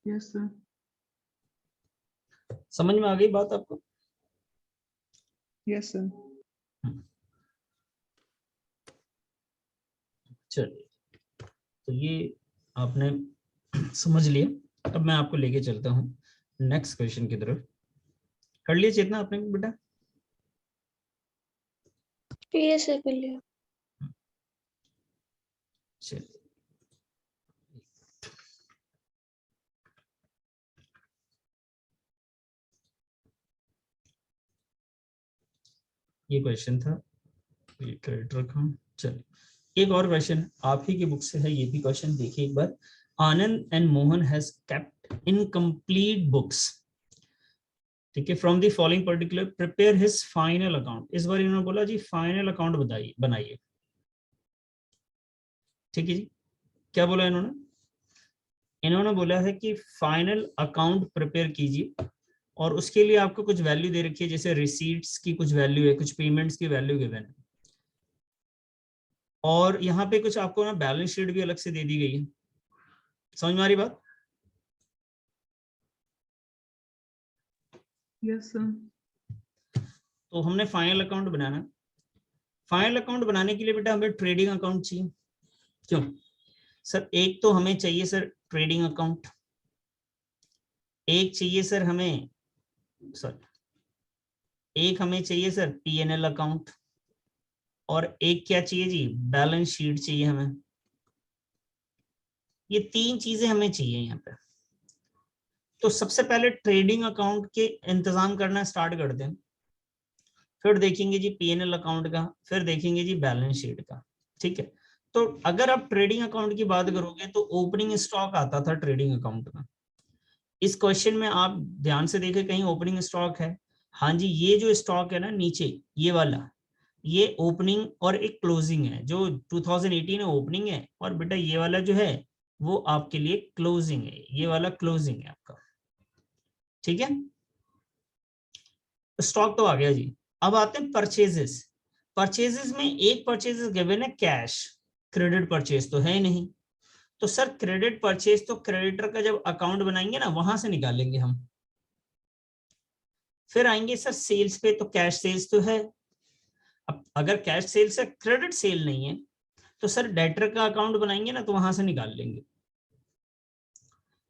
Speaker 2: Yes sir.
Speaker 1: समझ में आ गई बात आपको?
Speaker 2: Yes sir.
Speaker 1: चलिए, तो ये आपने समझ लिया। अब मैं आपको लेके चलता हूँ नेक्स्ट क्वेश्चन की तरफ। कर लिया चेतना आपने बेटा?
Speaker 3: Yes, sir, कर लिया.
Speaker 1: चलिए, ये क्वेश्चन था, ये क्रेडिटर का। चलिए एक और क्वेश्चन आप ही की बुक से है, ये भी क्वेश्चन देखिए एक बार। Anand and Mohan has kept incomplete books, ठीक है, from the following particular prepare his final account. इस बार इन्होंने बोला जी फाइनल अकाउंट बनाइए, ठीक है जी। क्या बोला इन्होंने? इन्होंने बोला है कि फाइनल अकाउंट प्रिपेयर कीजिए और उसके लिए आपको कुछ वैल्यू दे रखी है, जैसे रिसीट्स की कुछ वैल्यू है, कुछ पेमेंट्स की वैल्यू गिवन है, और यहाँ पे कुछ आपको ना बैलेंस शीट भी अलग से दे दी गई है। समझ में आ रही बात?
Speaker 2: Yes, sir.
Speaker 1: तो हमने फाइनल अकाउंट बनाना। फाइनल अकाउंट बनाने के लिए बेटा हमें ट्रेडिंग अकाउंट चाहिए। क्यों सर? एक तो हमें चाहिए सर ट्रेडिंग अकाउंट, एक चाहिए सर हमें एक हमें चाहिए सर P&L अकाउंट, और एक क्या चाहिए जी? बैलेंस शीट चाहिए हमें। ये तीन चीजें हमें चाहिए यहाँ पे। तो सबसे पहले ट्रेडिंग अकाउंट के इंतजाम करना स्टार्ट करते हैं, फिर देखेंगे जी P&L अकाउंट का, फिर देखेंगे जी बैलेंस शीट का, ठीक है। तो अगर आप ट्रेडिंग अकाउंट की बात करोगे तो ओपनिंग स्टॉक आता था ट्रेडिंग अकाउंट में। इस क्वेश्चन में आप ध्यान से देखें कहीं ओपनिंग स्टॉक है? हाँ जी, ये जो स्टॉक है ना नीचे ये वाला, ये ओपनिंग और एक क्लोजिंग है। जो 2018 में ओपनिंग है, और बेटा ये वाला जो है वो आपके लिए क्लोजिंग है, ये वाला क्लोजिंग है आपका, ठीक है। स्टॉक तो आ गया जी। अब आते हैं परचेजेस। परचेजेस में एक परचेजेस गिवन है कैश, क्रेडिट परचेज तो है नहीं। तो सर क्रेडिट परचेज तो क्रेडिटर का जब अकाउंट बनाएंगे ना वहां से निकालेंगे हम। फिर आएंगे सर सेल्स पे, तो कैश सेल्स तो है। अब अगर कैश सेल्स है, क्रेडिट सेल नहीं है, तो सर डेटर का अकाउंट बनाएंगे ना तो वहां से निकाल लेंगे।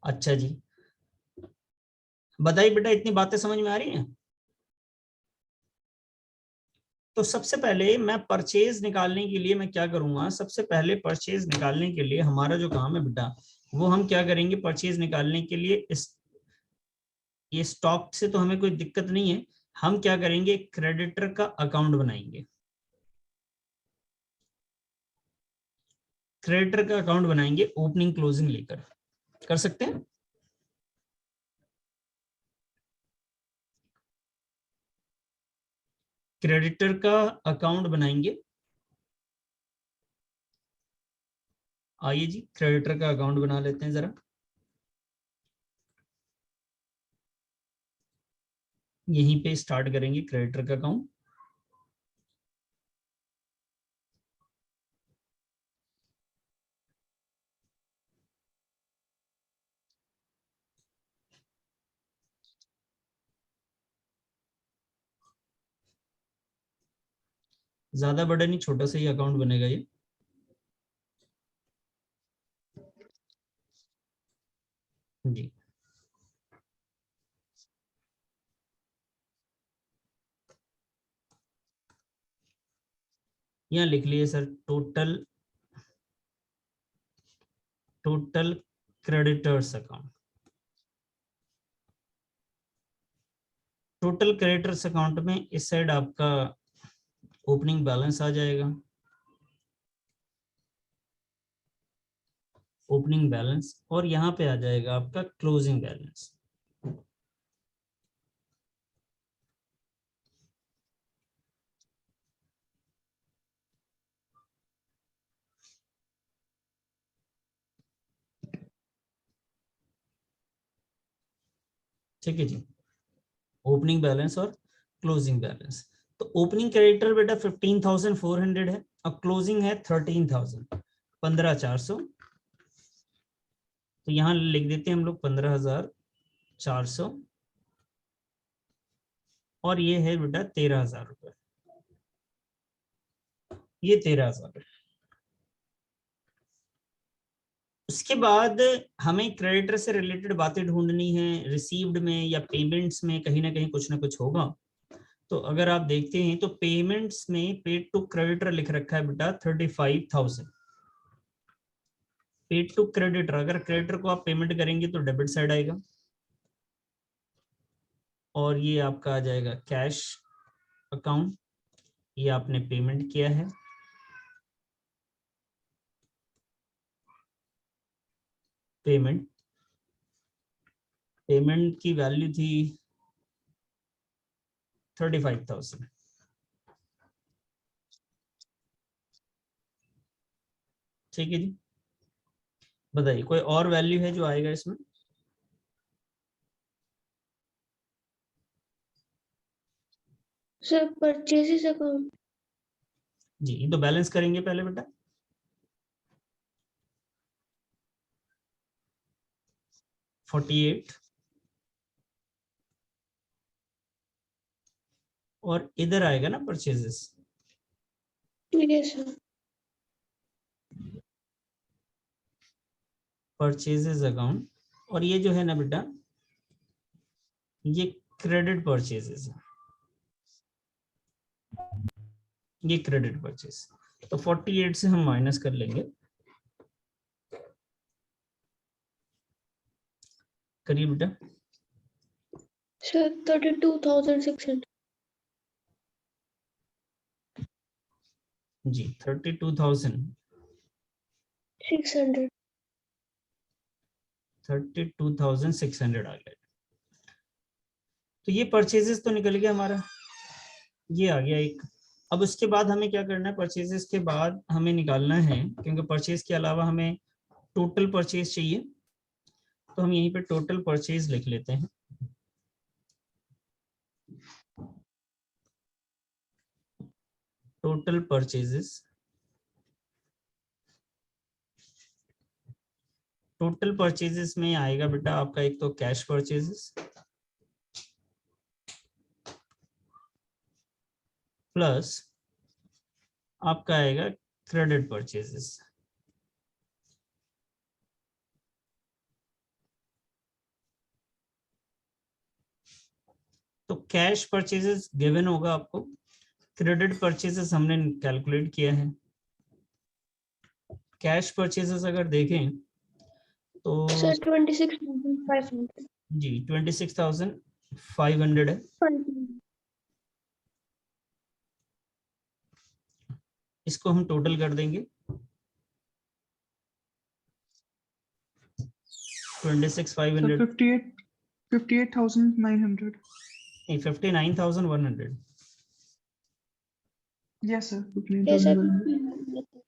Speaker 1: अच्छा जी, बताइए बेटा इतनी बातें समझ में आ रही हैं? तो सबसे पहले मैं परचेज निकालने के लिए मैं क्या करूंगा, सबसे पहले परचेज निकालने के लिए हमारा जो काम है बेटा, वो हम क्या करेंगे, परचेज निकालने के लिए ये स्टॉक से तो हमें कोई दिक्कत नहीं है, हम क्या करेंगे, क्रेडिटर का अकाउंट बनाएंगे। क्रेडिटर का अकाउंट बनाएंगे ओपनिंग क्लोजिंग लेकर, कर सकते हैं। क्रेडिटर का अकाउंट बनाएंगे। आइए जी क्रेडिटर का अकाउंट बना लेते हैं जरा। यहीं पे स्टार्ट करेंगे क्रेडिटर का अकाउंट। ज्यादा बड़ा नहीं, छोटा सा ही अकाउंट बनेगा ये। जी यहाँ लिख लिए sir total creditors account. Total creditors account में इस साइड आपका ओपनिंग बैलेंस आ जाएगा, ओपनिंग बैलेंस, और यहाँ पे आ जाएगा आपका क्लोजिंग बैलेंस। ठीक है जी, ओपनिंग बैलेंस और क्लोजिंग बैलेंस। तो ओपनिंग क्रेडिटर बेटा 15,400 है और क्लोजिंग है 13,000, 15,400। तो यहाँ लिख देते हैं हम लोग 15,400, और ये है बेटा 13,000 रुपये, ये 13,000। उसके बाद हमें क्रेडिटर से रिलेटेड बातें ढूंढनी है, रिसीव्ड में या पेमेंट्स में कहीं ना कुछ होगा। तो अगर आप देखते हैं तो पेमेंट्स में पेड टू क्रेडिटर लिख रखा है बेटा 35,000। पेड टू क्रेडिटर, अगर क्रेडिटर को आप पेमेंट करेंगे तो डेबिट साइड आएगा, और ये आपका आ जाएगा कैश अकाउंट, ये आपने पेमेंट किया है। पेमेंट पेमेंट की वैल्यू थी 35,000। ठीक है जी, बताइए कोई और वैल्यू है जो आएगा इसमें?
Speaker 3: Sir purchases account.
Speaker 1: जी, तो बैलेंस करेंगे पहले बेटा। $48 और इधर आएगा ना purchases.
Speaker 3: Yes sir.
Speaker 1: Purchases account, और ये जो है ना बेटा, ये क्रेडिट परचेजेस है, ये क्रेडिट परचेज। तो 48 से हम माइनस कर लेंगे, करिए बेटा।
Speaker 3: सर 32,600।
Speaker 1: जी 32,600 आ गया। तो ये परचेजेस तो निकल गया हमारा, ये आ गया एक। अब उसके बाद हमें क्या करना है, परचेजेस के बाद हमें निकालना है, क्योंकि परचेज के अलावा हमें टोटल परचेज चाहिए, तो हम यहीं पे टोटल परचेज लिख लेते हैं। टोटल परचेजेस, टोटल परचेजेस में आएगा बेटा आपका एक तो कैश परचेजेस प्लस आपका आएगा क्रेडिट परचेजेस। तो कैश परचेजेस गिवन होगा आपको, क्रेडिट परचेजेस हमने कैलकुलेट किया है। कैश परचेजेस अगर देखें तो
Speaker 3: सर 26,500।
Speaker 1: जी 26,500 है। इसको हम टोटल कर देंगे, 26,500
Speaker 2: So 58,900.
Speaker 1: नहीं 59,100।
Speaker 2: Yes, sir.
Speaker 3: Yes sir
Speaker 2: 59,100.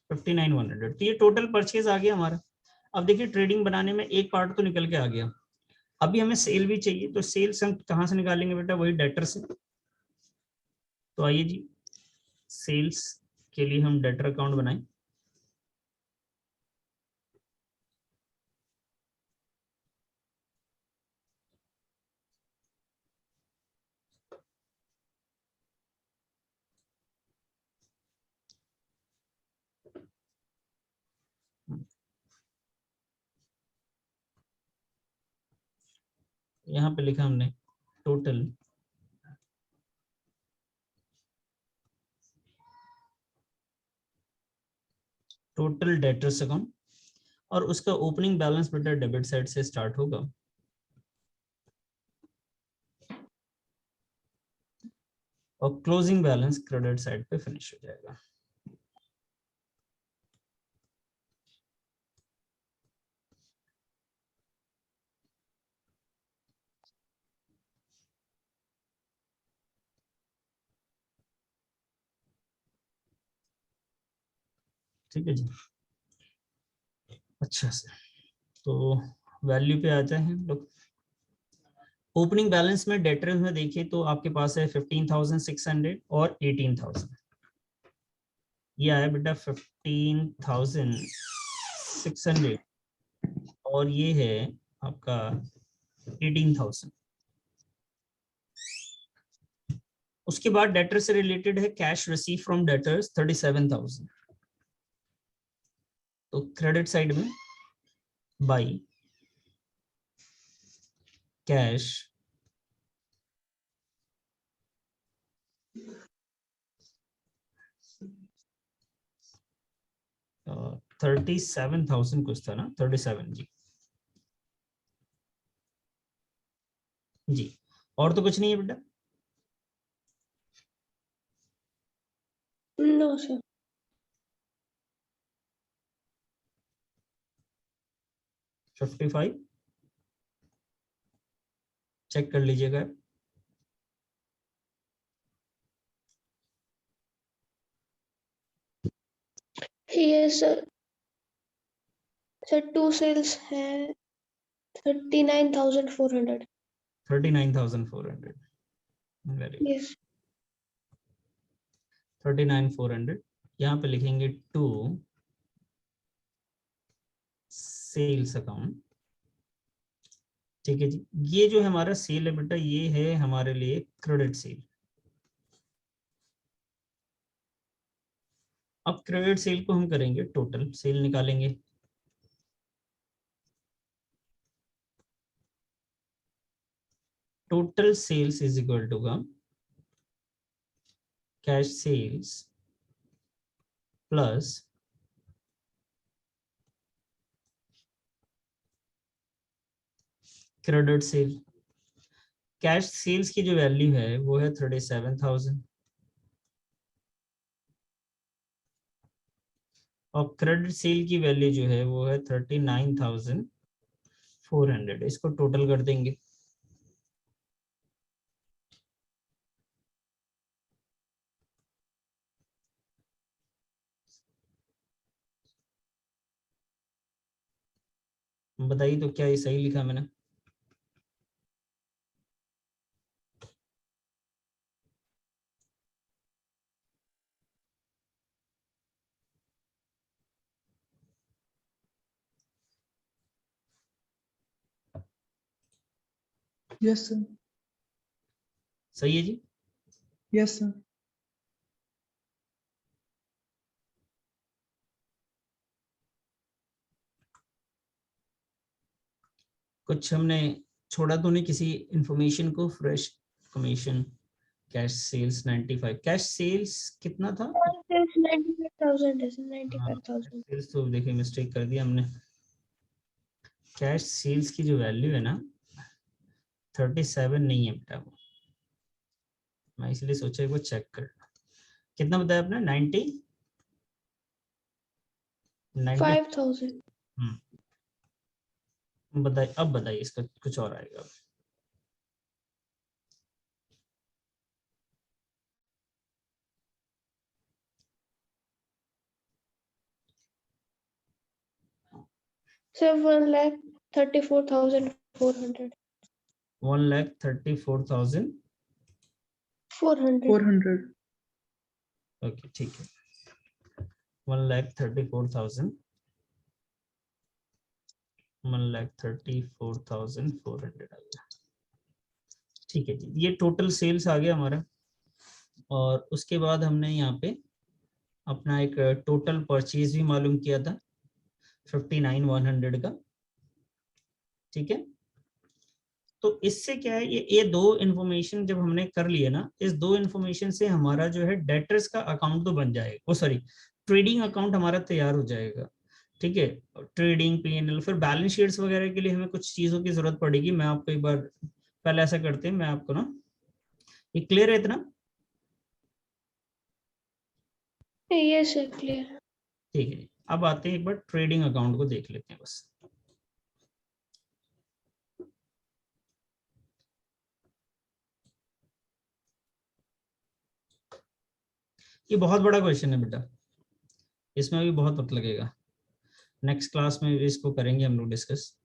Speaker 1: 59,100, तो ये टोटल परचेज आ गया हमारा। अब देखिए ट्रेडिंग बनाने में एक पार्ट तो निकल के आ गया, अभी हमें सेल भी चाहिए, तो सेल्स हम कहाँ से निकालेंगे बेटा, वही डेटर से। तो आइए जी, सेल्स के लिए हम डेटर अकाउंट बनाएं। यहाँ पे लिखा हमने टोटल टोटल डेटर्स अकाउंट, और उसका ओपनिंग बैलेंस बेटा डेबिट साइड से स्टार्ट होगा और क्लोजिंग बैलेंस क्रेडिट साइड पे फिनिश हो जाएगा। ठीक है जी, अच्छा से तो वैल्यू पे आते हैं हम लोग। ओपनिंग बैलेंस में डेटर्स में देखिए तो आपके पास है 15,600 और 18,000। ये आया बेटा 15,600 और ये है आपका 18,000। उसके बाद डेटर से रिलेटेड है कैश रिसीव फ्रॉम डेटर्स 37,000। तो क्रेडिट साइड में बाई कैश 37,000 कुछ था ना, 37 जी। जी और तो कुछ नहीं है बेटा।
Speaker 3: No sir.
Speaker 1: 55 चेक कर लीजिएगा।
Speaker 3: Yes, sir. Sir, two sales है 39,400.
Speaker 1: 39,400, वेरी गुड।
Speaker 3: Yes.
Speaker 1: 39,400 यहाँ पे लिखेंगे टू सेल्स अकाउंट। ठीक है जी, ये जो हमारा सेल है बेटा, ये है हमारे लिए क्रेडिट सेल। अब क्रेडिट सेल को हम करेंगे टोटल सेल निकालेंगे। Total sales is equal to का cash sales plus credit sale. Cash sales की जो वैल्यू है वो है 37,000 और क्रेडिट सेल की वैल्यू जो है वो है 39,400। इसको टोटल कर देंगे। बताइए तो क्या ये सही लिखा मैंने?
Speaker 2: Yes, sir.
Speaker 1: सही है जी।
Speaker 2: Yes, sir.
Speaker 1: कुछ हमने छोड़ा तो नहीं किसी इंफॉर्मेशन को? Fresh information. Cash sales 95। Cash sales कितना था?
Speaker 3: All sales 95,000 है sir,
Speaker 1: हाँ,
Speaker 3: 95,000.
Speaker 1: सेल्स तो देखिए मिस्टेक कर दिया हमने। कैश सेल्स की जो वैल्यू है ना 37 नहीं है बेटा वो, मैं इसलिए सोचा वो चेक कर। कितना बताया आपने? 90?
Speaker 3: 5,000.
Speaker 1: बताइए, अब बताइए इसका कुछ और आएगा।
Speaker 3: Sir, 1,34,400.
Speaker 1: 1,34,400।
Speaker 3: 400.
Speaker 2: 400.
Speaker 1: ओके ठीक है, 1,34,000, 1,34,400 आ गया। ठीक है जी, ये टोटल सेल्स आ गया हमारा। और उसके बाद हमने यहाँ पे अपना एक टोटल परचेज भी मालूम किया था 59,100 का। ठीक है, तो इससे क्या है, ये दो इन्फॉर्मेशन जब हमने कर लिए ना, इस दो इन्फॉर्मेशन से हमारा जो है डेटर्स का अकाउंट तो बन जाएगा, वो सॉरी ट्रेडिंग अकाउंट हमारा तैयार हो जाएगा। ठीक है, ट्रेडिंग P&L, फिर बैलेंस शीट्स वगैरह के लिए हमें कुछ चीजों की जरूरत पड़ेगी। मैं आपको एक बार पहले ऐसा करते हैं, मैं आपको ना, ये क्लियर है इतना?
Speaker 3: Yes sir, clear.
Speaker 1: ठीक है, अब आते हैं एक बार ट्रेडिंग अकाउंट को देख लेते हैं बस। ये बहुत बड़ा क्वेश्चन है बेटा, इसमें भी बहुत वक्त लगेगा। नेक्स्ट क्लास में भी इसको करेंगे हम लोग डिस्कस।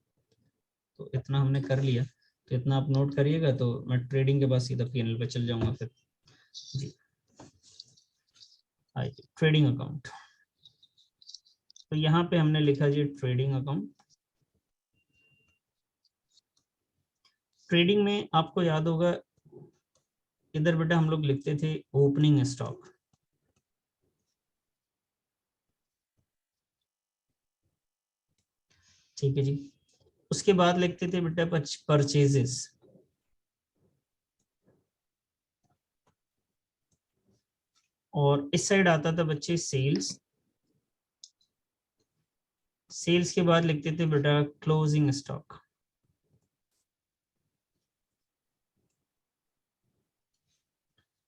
Speaker 1: तो इतना हमने कर लिया, तो इतना आप नोट करिएगा, तो मैं ट्रेडिंग के बाद सीधा P&L पे चल जाऊंगा फिर जी। आइए ट्रेडिंग अकाउंट, तो यहाँ पे हमने लिखा जी ट्रेडिंग अकाउंट। ट्रेडिंग में आपको याद होगा इधर बेटा हम लोग लिखते थे ओपनिंग स्टॉक। ठीक है जी, उसके बाद लिखते थे बेटा परचेजेस। और इस साइड आता था बच्चे सेल्स। सेल्स के बाद लिखते थे बेटा क्लोजिंग स्टॉक।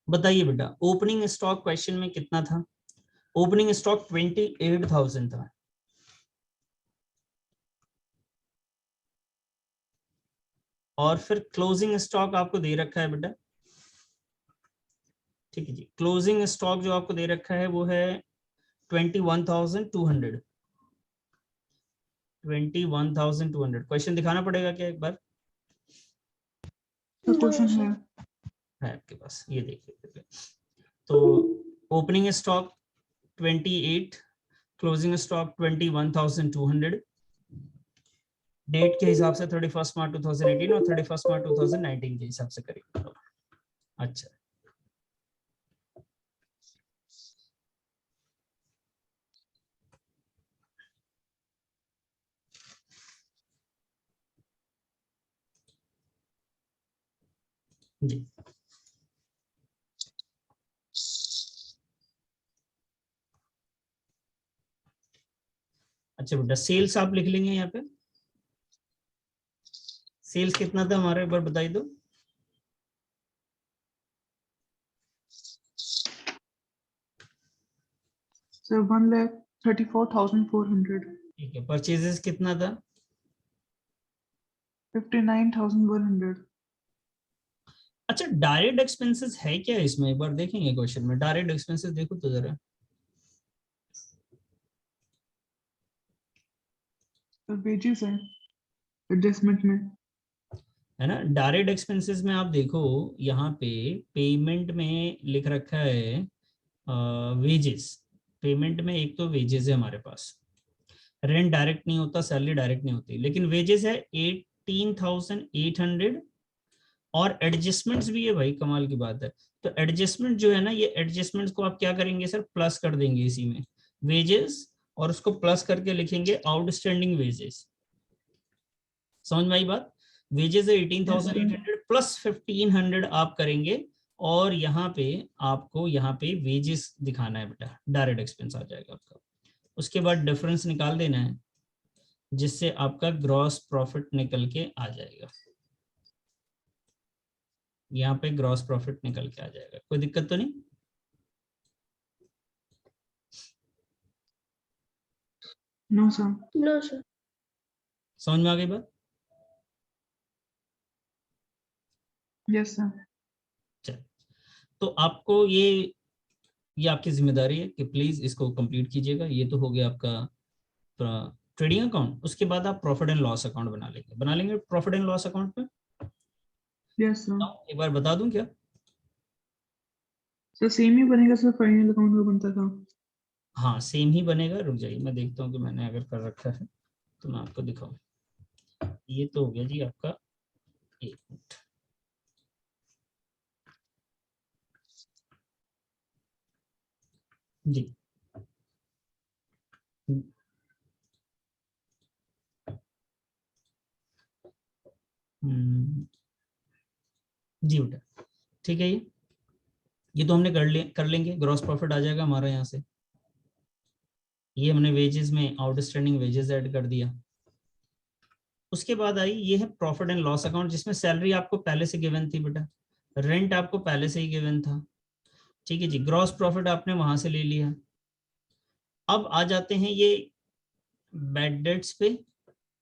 Speaker 1: बताइए बेटा ओपनिंग स्टॉक क्वेश्चन में कितना था? ओपनिंग स्टॉक 28,000 था। और फिर क्लोजिंग स्टॉक आपको दे रखा है बेटा, ठीक है जी। क्लोजिंग स्टॉक जो आपको दे रखा है वो है 21,200। 21,200। क्वेश्चन दिखाना पड़ेगा क्या एक बार?
Speaker 2: The
Speaker 3: No,
Speaker 2: question
Speaker 3: sir.
Speaker 1: है आपके पास, ये देखिए। तो opening stock 28, closing stock 21,200। Date के हिसाब से 31 मार्च 2018 और 31 मार्च 2019 के हिसाब से करेंगे। अच्छा, जी। अच्छा बेटा, सेल्स आप लिख लेंगे यहाँ पे। सेल्स कितना था हमारा, एक बार बताइए दो।
Speaker 2: So 1,34,400.
Speaker 1: ठीक है। परचेजेस कितना था?
Speaker 2: 59,100.
Speaker 1: अच्छा, डायरेक्ट एक्सपेंसेस है क्या इसमें, एक बार देखेंगे क्वेश्चन में। डायरेक्ट एक्सपेंसेस देखो तो जरा।
Speaker 2: तो wages है एडजस्टमेंट में,
Speaker 1: है ना। डायरेक्ट एक्सपेंसेस में आप देखो, यहाँ पे पेमेंट में लिख रखा है वेजेस। पेमेंट में एक तो वेजेस है हमारे पास, रेंट डायरेक्ट नहीं होता, सैलरी डायरेक्ट नहीं होती, लेकिन वेजेस है 18,800 और एडजस्टमेंट्स भी है भाई, कमाल की बात है। तो एडजस्टमेंट जो है ना, ये एडजस्टमेंट्स को आप क्या करेंगे सर, प्लस कर देंगे इसी में वेजेस, और उसको प्लस करके लिखेंगे आउटस्टैंडिंग वेजेस। समझ में आई बात? वेजेस है 18,800 प्लस 1,500 आप करेंगे, और यहाँ पे आपको यहाँ पे वेजेस दिखाना है बेटा, डायरेक्ट एक्सपेंस आ जाएगा आपका। उसके बाद डिफरेंस निकाल देना है, जिससे आपका ग्रॉस प्रॉफिट निकल के आ जाएगा। यहाँ पे ग्रॉस प्रॉफिट निकल के आ जाएगा, कोई दिक्कत तो नहीं?
Speaker 2: No sir.
Speaker 3: No, sir.
Speaker 1: समझ में आ गई बात?
Speaker 2: Yes sir.
Speaker 1: चल, तो आपको ये आपकी जिम्मेदारी है कि प्लीज इसको कंप्लीट कीजिएगा। ये तो हो गया आपका ट्रेडिंग अकाउंट। उसके बाद आप प्रॉफिट एंड लॉस अकाउंट बना लेंगे प्रॉफिट एंड लॉस अकाउंट में।
Speaker 2: Yes sir.
Speaker 1: एक बार बता दूं क्या?
Speaker 2: सर सेम ही बनेगा सर, फाइनल अकाउंट में बनता था।
Speaker 1: हाँ सेम ही बनेगा। रुक जाइए, मैं देखता हूँ कि मैंने अगर कर रखा है तो मैं आपको दिखाऊं। ये तो हो गया जी आपका, एक मिनट। जी जी बेटा, ठीक है। ये तो हमने कर लेंगे। ग्रॉस प्रॉफिट आ जाएगा हमारा यहाँ से। ये हमने वेजेस में आउटस्टैंडिंग वेजेस ऐड कर दिया। उसके बाद आई ये है प्रॉफिट एंड लॉस अकाउंट, जिसमें सैलरी आपको पहले से गिवन थी बेटा, रेंट आपको पहले से ही गिवन था, ठीक है जी। ग्रॉस प्रॉफिट आपने वहां से ले लिया। अब आ जाते हैं ये बैड डेट्स पे,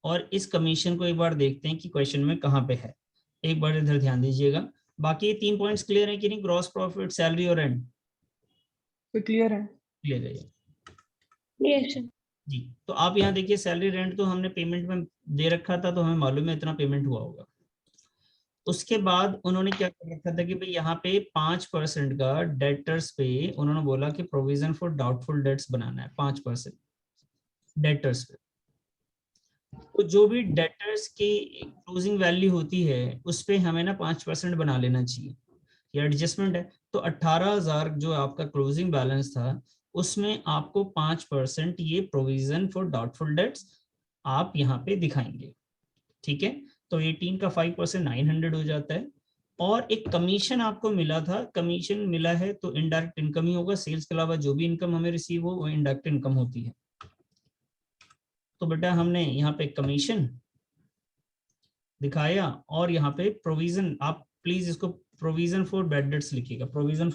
Speaker 1: और इस कमीशन को एक बार देखते हैं कि क्वेश्चन में कहाँ पे है। एक बार इधर ध्यान दीजिएगा। बाकी ये 3 पॉइंट्स क्लियर है कि नहीं? ग्रॉस प्रॉफिट, सैलरी और रेंट
Speaker 2: तो क्लियर है।
Speaker 1: क्लियर है ये?
Speaker 3: Yes, sir.
Speaker 1: जी। तो आप यहाँ देखिए, सैलरी रेंट तो हमने पेमेंट में दे रखा था, तो हमें मालूम है इतना पेमेंट हुआ होगा। उसके बाद उन्होंने क्या कर रखा था कि भाई यहाँ पे 5% का डेटर्स पे उन्होंने बोला कि प्रोविजन फॉर डाउटफुल डेट्स बनाना है 5% डेटर्स पे। तो जो भी डेटर्स की क्लोजिंग वैल्यू होती है उस पे हमें ना 5% बना लेना चाहिए। ये एडजस्टमेंट है। तो 18,000 जो आपका क्लोजिंग बैलेंस था, उसमें आपको 5% ये प्रोविजन फॉर डाउटफुल डेट्स आप यहाँ पे दिखाएंगे, ठीक है। तो 18 का 5% 900 हो जाता है। और एक कमीशन आपको मिला था, कमीशन मिला है तो इनडायरेक्ट इनकम ही होगा। सेल्स के अलावा जो भी इनकम हमें रिसीव हो वो इनडायरेक्ट इनकम होती है। तो बेटा हमने यहाँ पे कमीशन दिखाया, और यहाँ पे प्रोविजन, आप प्लीज इसको प्रोविजन फॉर बैड डेट्स लिखिएगा, provision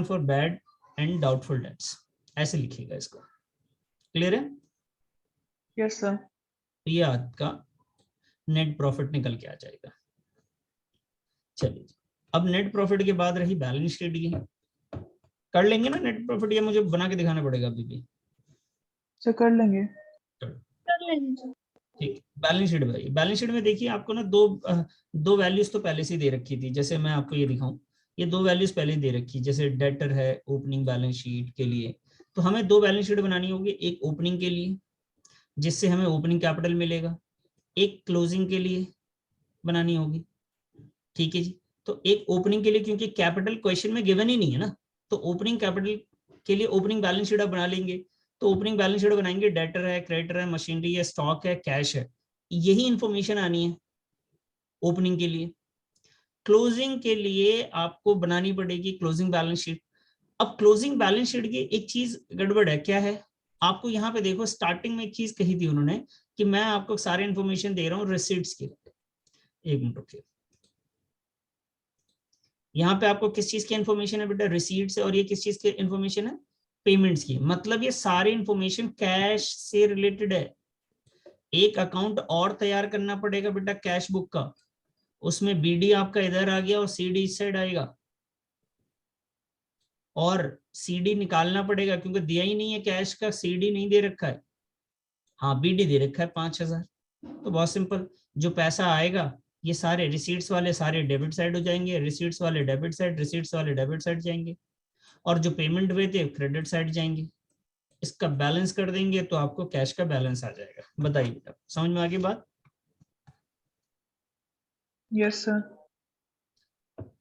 Speaker 1: for bad and doubtful debts, ऐसे लिखिएगा इसको। क्लियर है?
Speaker 2: Yes sir.
Speaker 1: ये आपका नेट प्रॉफिट निकल के आ जाएगा। चलिए, अब नेट प्रॉफिट के बाद रही बैलेंस शीट की, कर लेंगे ना नेट प्रॉफिट, या मुझे बना के दिखाना पड़ेगा अभी भी?
Speaker 2: सर कर लेंगे।
Speaker 3: कर लेंगे सर।
Speaker 1: ठीक, बैलेंस शीट भाई, बैलेंस शीट में देखिए आपको ना दो वैल्यूज तो पहले से दे रखी थी। जैसे मैं आपको ये दिखाऊं, ये दो वैल्यूज पहले ही दे रखी, जैसे डेटर है ओपनिंग बैलेंस शीट के लिए, तो हमें दो बैलेंस शीट बनानी होगी, एक ओपनिंग के लिए जिससे हमें ओपनिंग कैपिटल मिलेगा, एक क्लोजिंग के लिए बनानी होगी। ठीक है जी, तो एक ओपनिंग के लिए, क्योंकि कैपिटल क्वेश्चन में गिवन ही नहीं है ना, तो ओपनिंग कैपिटल के लिए ओपनिंग बैलेंस शीट आप बना लेंगे। तो ओपनिंग बैलेंस शीट बनाएंगे, डेटर है, क्रेडिटर है, मशीनरी है, स्टॉक है, कैश है, यही इंफॉर्मेशन आनी है ओपनिंग के लिए। क्लोजिंग के लिए आपको बनानी पड़ेगी क्लोजिंग बैलेंस शीट। अब क्लोजिंग बैलेंस शीट की एक चीज गड़बड़ है, क्या है? आपको यहाँ पे देखो स्टार्टिंग में एक चीज कही थी उन्होंने कि मैं आपको सारे इंफॉर्मेशन दे रहा हूँ रिसीट्स की। एक मिनट रुकिए, यहाँ पे आपको किस चीज की इंफॉर्मेशन है बेटा? रिसीट्स है। और ये किस चीज की इंफॉर्मेशन है? पेमेंट्स की। मतलब ये सारी इंफॉर्मेशन कैश से रिलेटेड है। एक अकाउंट और तैयार करना पड़ेगा बेटा कैश बुक का, उसमें बीडी आपका इधर आ गया और सीडी इस साइड आएगा, और सीडी निकालना पड़ेगा क्योंकि दिया ही नहीं है कैश का, सीडी नहीं दे रखा है, हाँ बीडी दे रखा है 5000। तो बहुत सिंपल, जो पैसा आएगा ये सारे रिसीट्स वाले सारे डेबिट साइड हो जाएंगे, रिसीट्स वाले डेबिट साइड, रिसीट्स वाले डेबिट साइड जाएंगे, और जो पेमेंट हुए थे क्रेडिट साइड जाएंगे। इसका बैलेंस कर देंगे तो आपको कैश का बैलेंस आ जाएगा। बताइए बेटा, समझ में आ गई बात?
Speaker 2: Yes sir.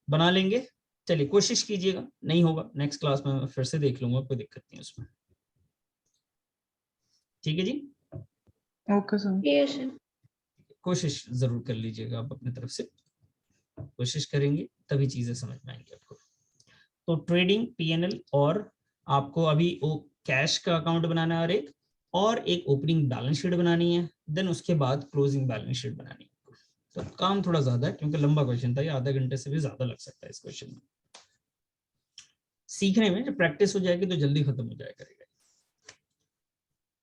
Speaker 1: बना लेंगे? चलिए कोशिश कीजिएगा, नहीं होगा नेक्स्ट क्लास में मैं फिर से देख लूंगा, कोई दिक्कत नहीं उसमें। ठीक है जी,
Speaker 2: ओके सर।
Speaker 3: Yes sir.
Speaker 1: कोशिश जरूर कर लीजिएगा आप अपनी तरफ से, कोशिश करेंगे तभी चीजें समझ में आएंगी आपको। तो ट्रेडिंग पीएनएल, और आपको अभी कैश का अकाउंट बनाना है, और एक ओपनिंग बैलेंस शीट बनानी है, देन उसके बाद क्लोजिंग बैलेंस शीट बनानी है। तो काम थोड़ा ज्यादा है क्योंकि लंबा क्वेश्चन था, ये आधा घंटे से भी ज्यादा लग सकता है इस क्वेश्चन में। सीखने में जब प्रैक्टिस हो जाएगी तो जल्दी खत्म हो जाया करेगा।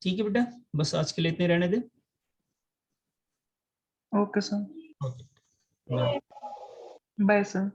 Speaker 1: ठीक है बेटा, बस आज के लिए इतने रहने दें।
Speaker 2: Okay sir.
Speaker 1: Okay, bye.
Speaker 2: Bye sir.